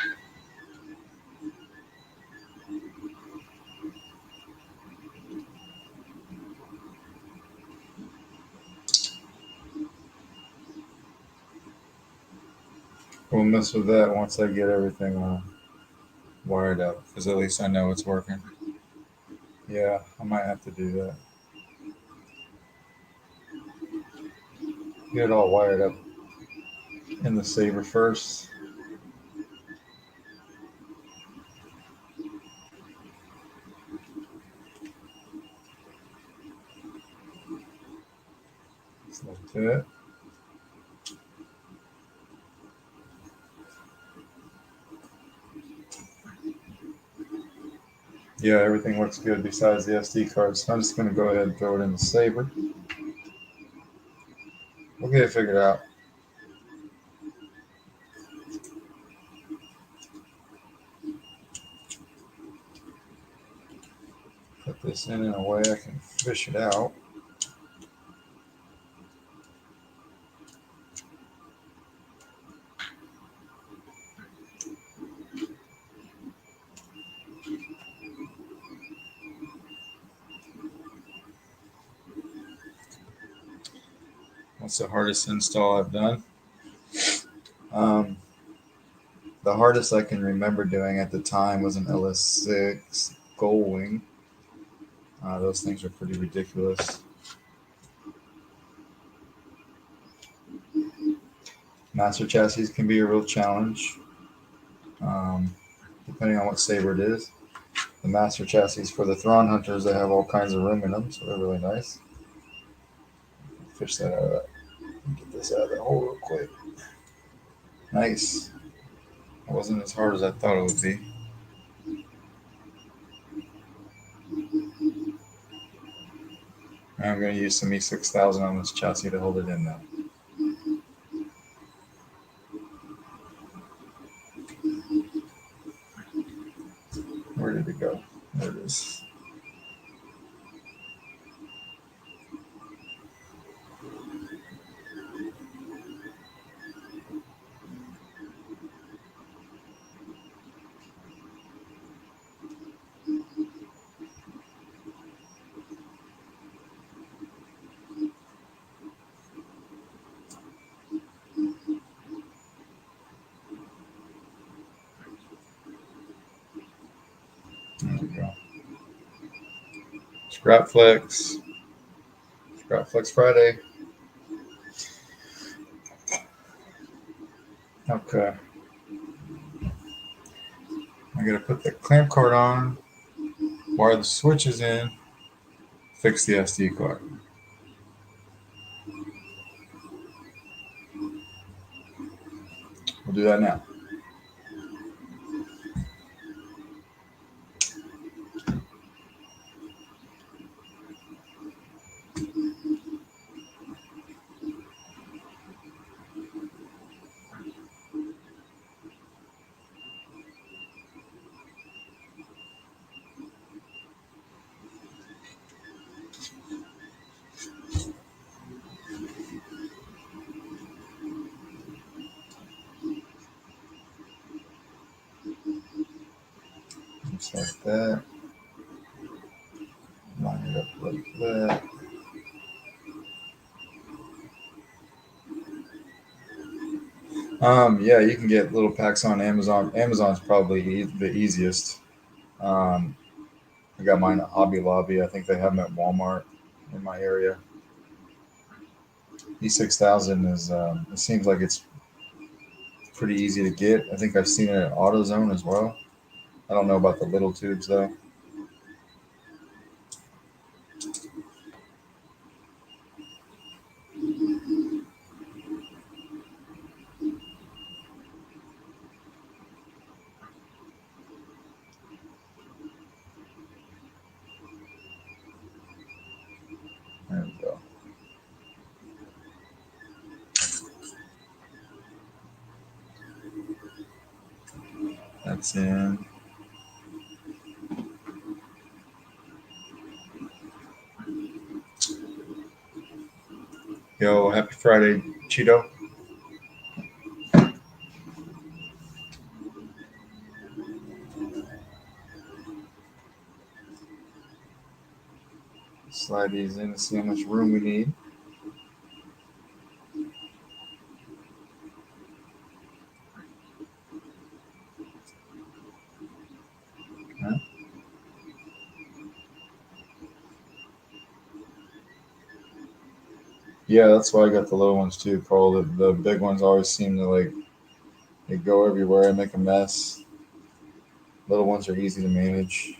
We'll mess with that once I get everything wired up, because at least I know it's working. Yeah, I might have to do that. Get it all wired up in the Saber first. Just like that. Yeah, everything looks good besides the SD card, so I'm just going to go ahead and throw it in the Saber. We'll get it figured out. Put this in a way I can fish it out. That's the hardest install I've done. The hardest I can remember doing at the time was an LS6 Gullwing. Those things are pretty ridiculous. Master chassis can be a real challenge, depending on what saber it is. The master chassis for the Thrawn hunters, they have all kinds of room in them, so they're really nice. Fish that out of that. Get this out of that hole real quick. Nice. It wasn't as hard as I thought it would be. I'm going to use some E6000 on this chassis to hold it in now. Where did it go? There it is. There we go. Scrapflex. Scrapflex Friday. Okay. I gotta put the clamp card on, wire the switches in, fix the SD card. We'll do that now. Just like that. Line it up like that. Yeah, you can get little packs on Amazon. Amazon's probably the easiest. Um, I got mine at Hobby Lobby. I think they have them at Walmart in my area. E6000 is. It seems like it's pretty easy to get. I think I've seen it at AutoZone as well. I don't know about the little tubes though. There we go. That's in. Yo, happy Friday, Cheeto. Slide these in to see how much room we need. Okay. Yeah, that's why I got the little ones too, Carl. The big ones always seem to like they go everywhere and make a mess. Little ones are easy to manage.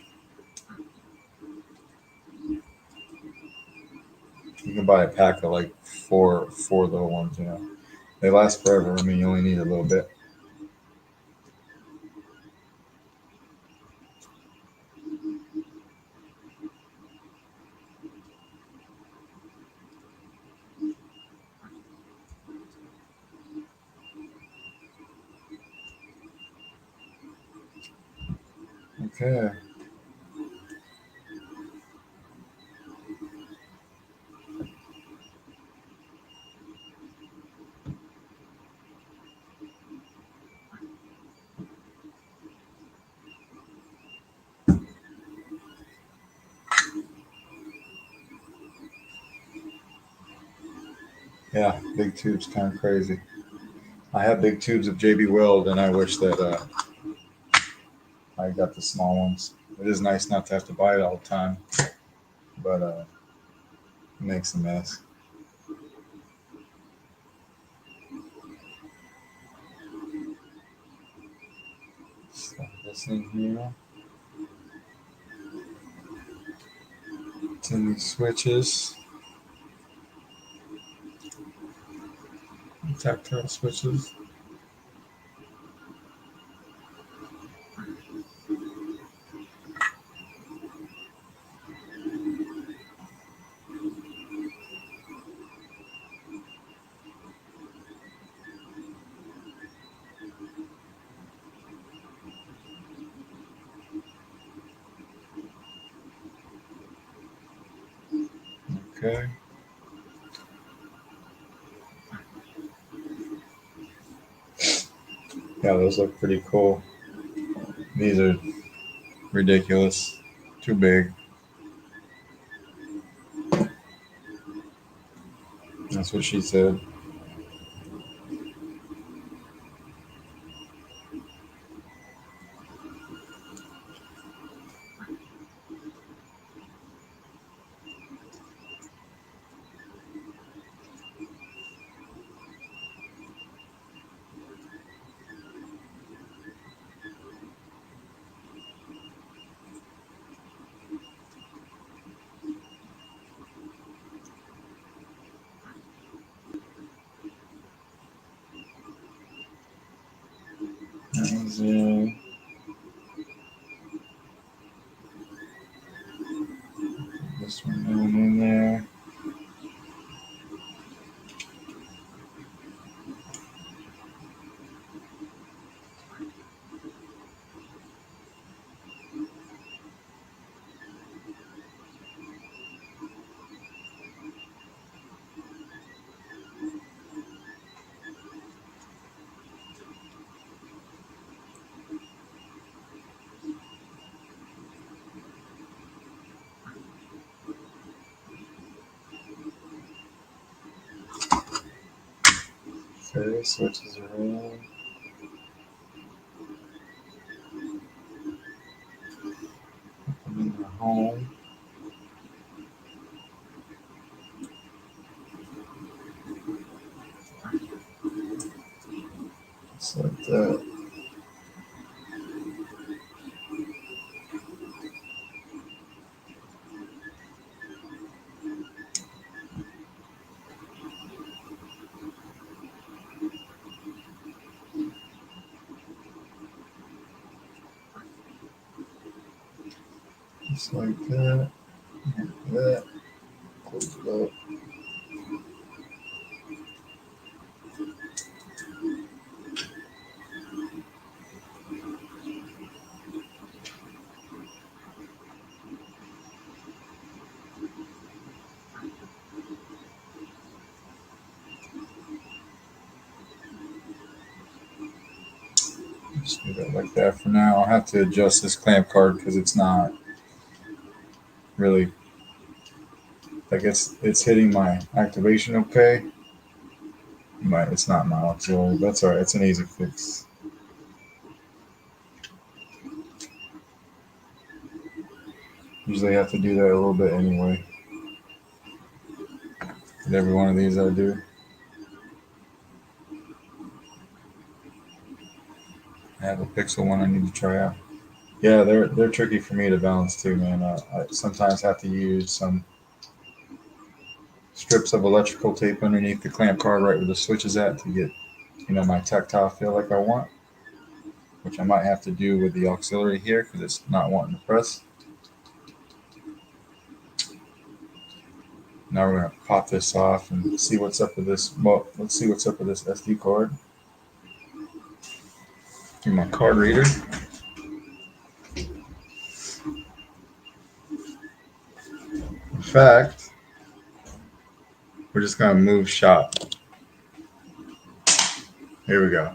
You can buy a pack of like four little ones. You know, they last forever. I mean, you only need a little bit. Okay. Yeah, big tubes kind of crazy. I have big tubes of JB Weld, and I wish that I got the small ones. It is nice not to have to buy it all the time. but it makes a mess. Slide this in here. It's in these switches. Tactile switches. Okay. Yeah, those look pretty cool. These are ridiculous. Too big. That's what she said. There's, this one going in there. Okay, switches are in. Put them in the home. Just like that. Just like that. Like that. Close it up. Just do that like that for now. I'll have to adjust this clamp card because it's not really, like it's hitting my activation okay. But it's not my auxiliary. That's alright. It's an easy fix. Usually have to do that a little bit anyway. With every one of these I do. I have a Pixel one I need to try out. Yeah, they're tricky for me to balance too, man. I sometimes have to use some strips of electrical tape underneath the clamp card right where the switch is at to get, my tactile feel like I want, which I might have to do with the auxiliary here because it's not wanting to press. Now we're gonna pop this off and see what's up with this. Well, let's see what's up with this SD card. Get my card reader. In fact, we're just gonna move shop. Here we go.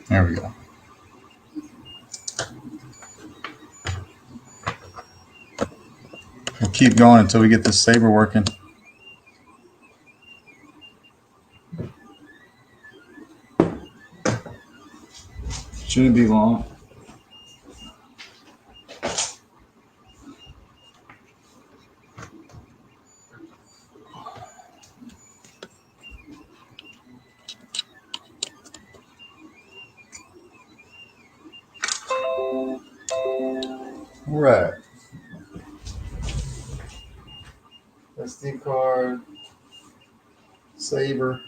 There we go. We'll keep going until we get this saber working. Shouldn't be long. All right. SD card, saber.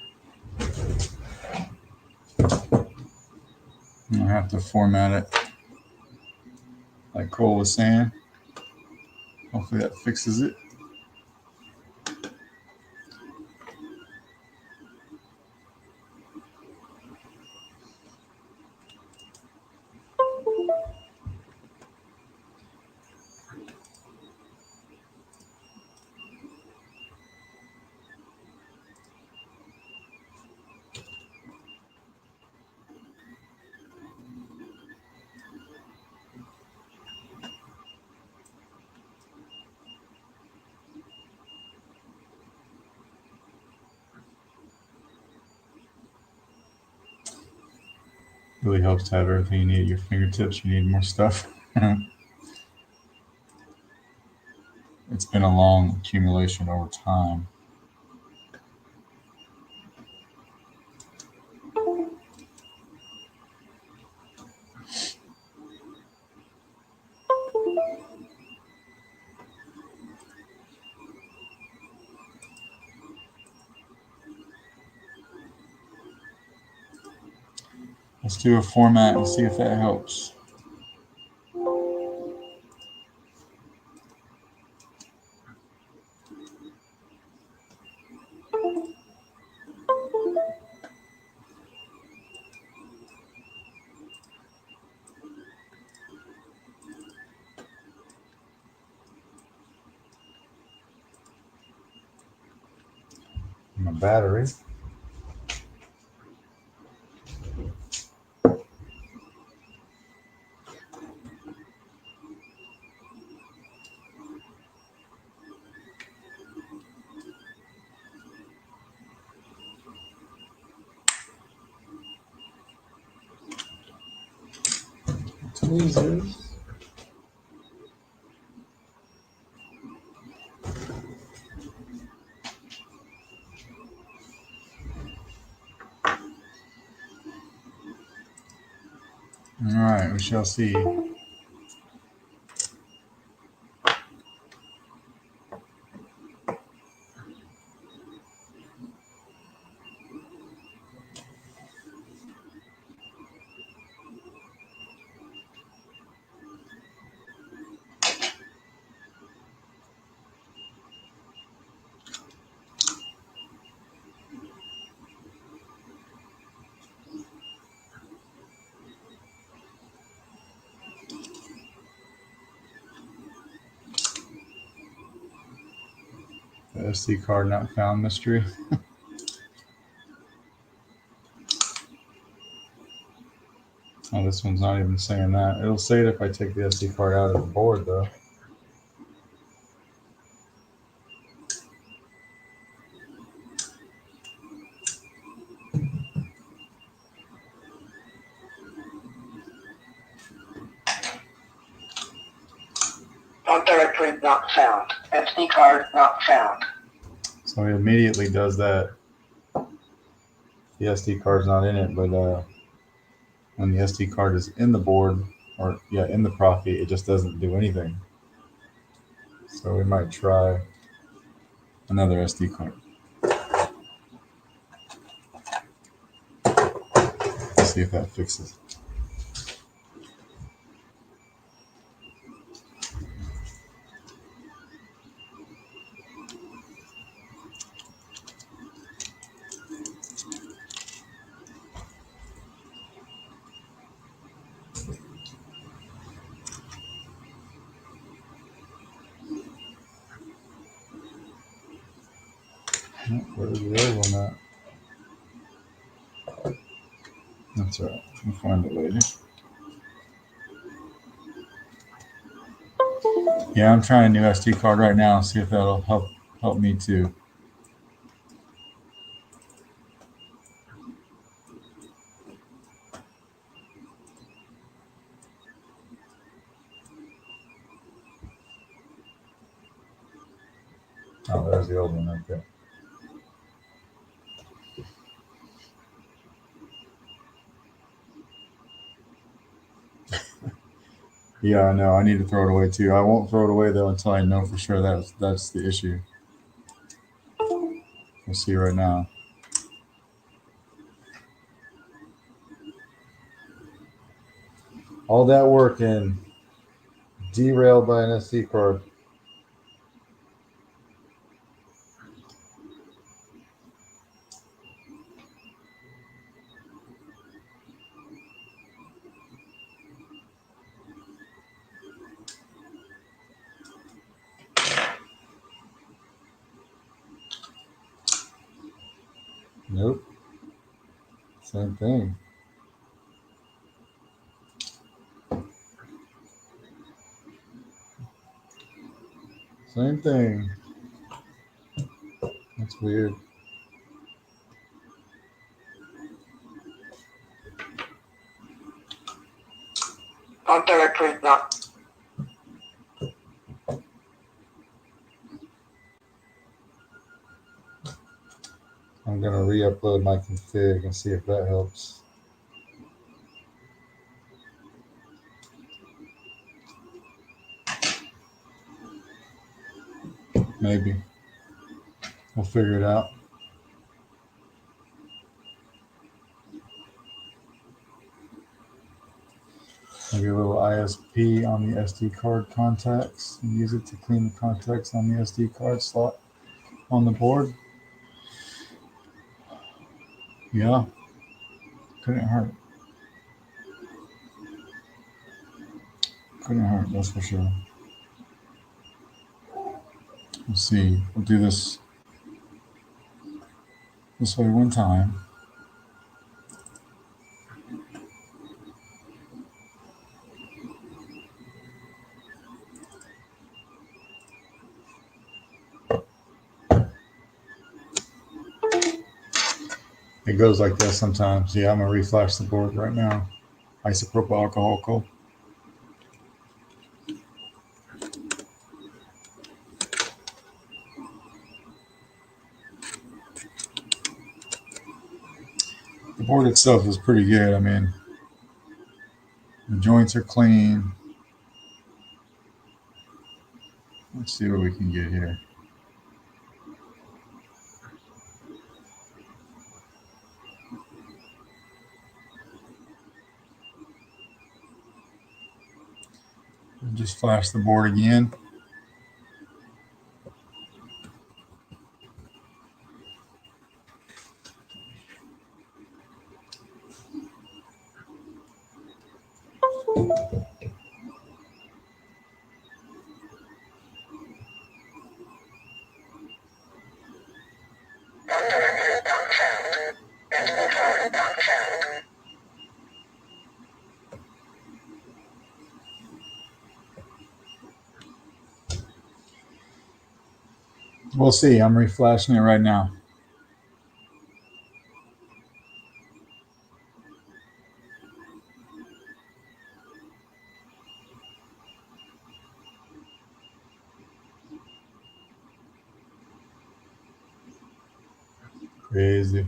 I have to format it like Cole was saying. Hopefully that fixes it. Really helps to have everything you need at your fingertips. You need more stuff. It's been a long accumulation over time. Let's do a format and see if that helps. My battery. Tweezers. All right, we shall see. The SD card not found mystery. Oh, this one's not even saying that. It'll say it if I take the SD card out of the board, though. Home directory not found. SD card not found. So it immediately does that. The SD card's not in it, but when the SD card is in the board, or in the Profi, it just doesn't do anything. So we might try another SD card. Let's see if that fixes it. Where's the other one at? That's all right. We'll find it later. Yeah, I'm trying a new SD card right now. See if that'll help me too. Oh, there's the old one. Okay. Yeah, I know. I need to throw it away too. I won't throw it away though until I know for sure that's the issue. We'll see right now. All that work and derailed by an SD card. Nope. Same thing. Same thing. That's weird. On directory not. I'm gonna re-upload my config and see if that helps. Maybe. We'll figure it out. Maybe a little ISP on the SD card contacts and use it to clean the contacts on the SD card slot on the board. Yeah. Couldn't hurt. Couldn't hurt, that's for sure. Let's see. We'll do this way one time. It goes like that sometimes. Yeah, I'm gonna reflash the board right now. Isopropyl alcohol coal. The board itself is pretty good. I mean, the joints are clean. Let's see what we can get here. Just flash the board again. We'll see. I'm reflashing it right now. Crazy.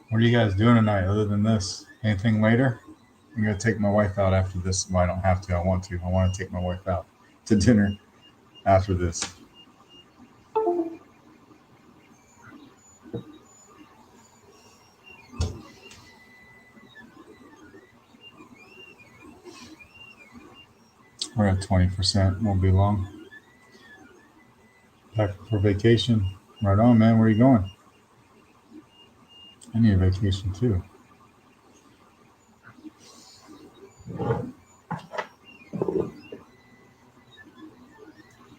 What are you guys doing tonight other than this? Anything later? I'm going to take my wife out after this. Well, I don't have to. I want to. I want to take my wife out to dinner after this. We're at 20%. Won't be long. Back for vacation. Right on, man. Where are you going? I need a vacation too.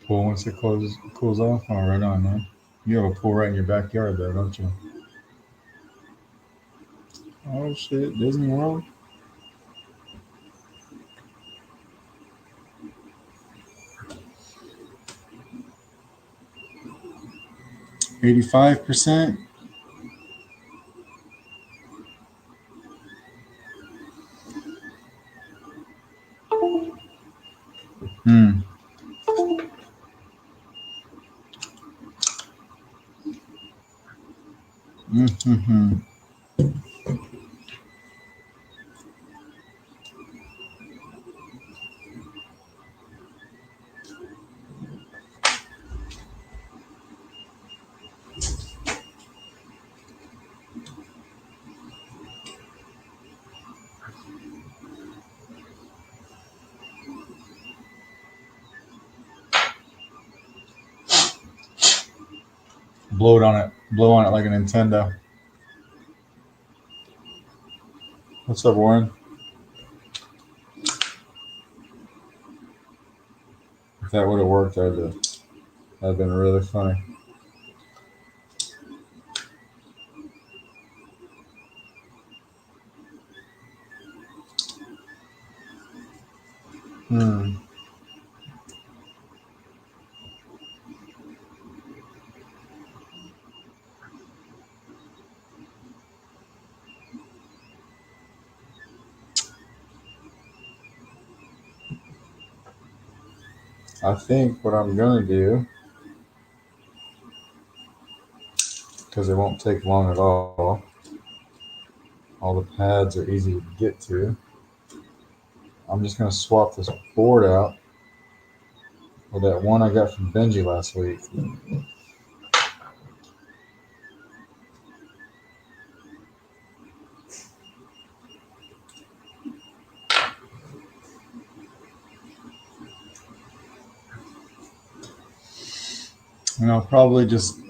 Pool once it cools off. Oh, right on, man. You have a pool right in your backyard there, don't you? Oh shit, Disney World. $85%. Hmm. Mm-hmm. Blow it on it. Blow on it like a Nintendo. What's up, Warren? If that would have worked, that'd have been really funny. Hmm. I think what I'm gonna do, because it won't take long at all the pads are easy to get to. I'm just gonna swap this board out with that one I got from Benji last week. And I'll probably just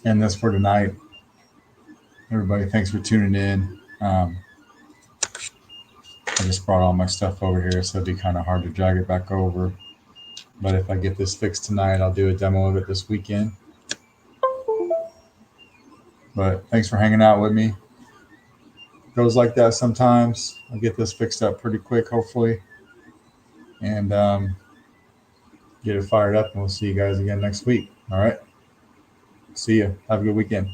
end this for tonight. Everybody, thanks for tuning in. I just brought all my stuff over here, so it'd be kind of hard to drag it back over. But if I get this fixed tonight, I'll do a demo of it this weekend. But thanks for hanging out with me. Goes like that sometimes. I'll get this fixed up pretty quick, hopefully, and get it fired up. And we'll see you guys again next week. All right. See you. Have a good weekend.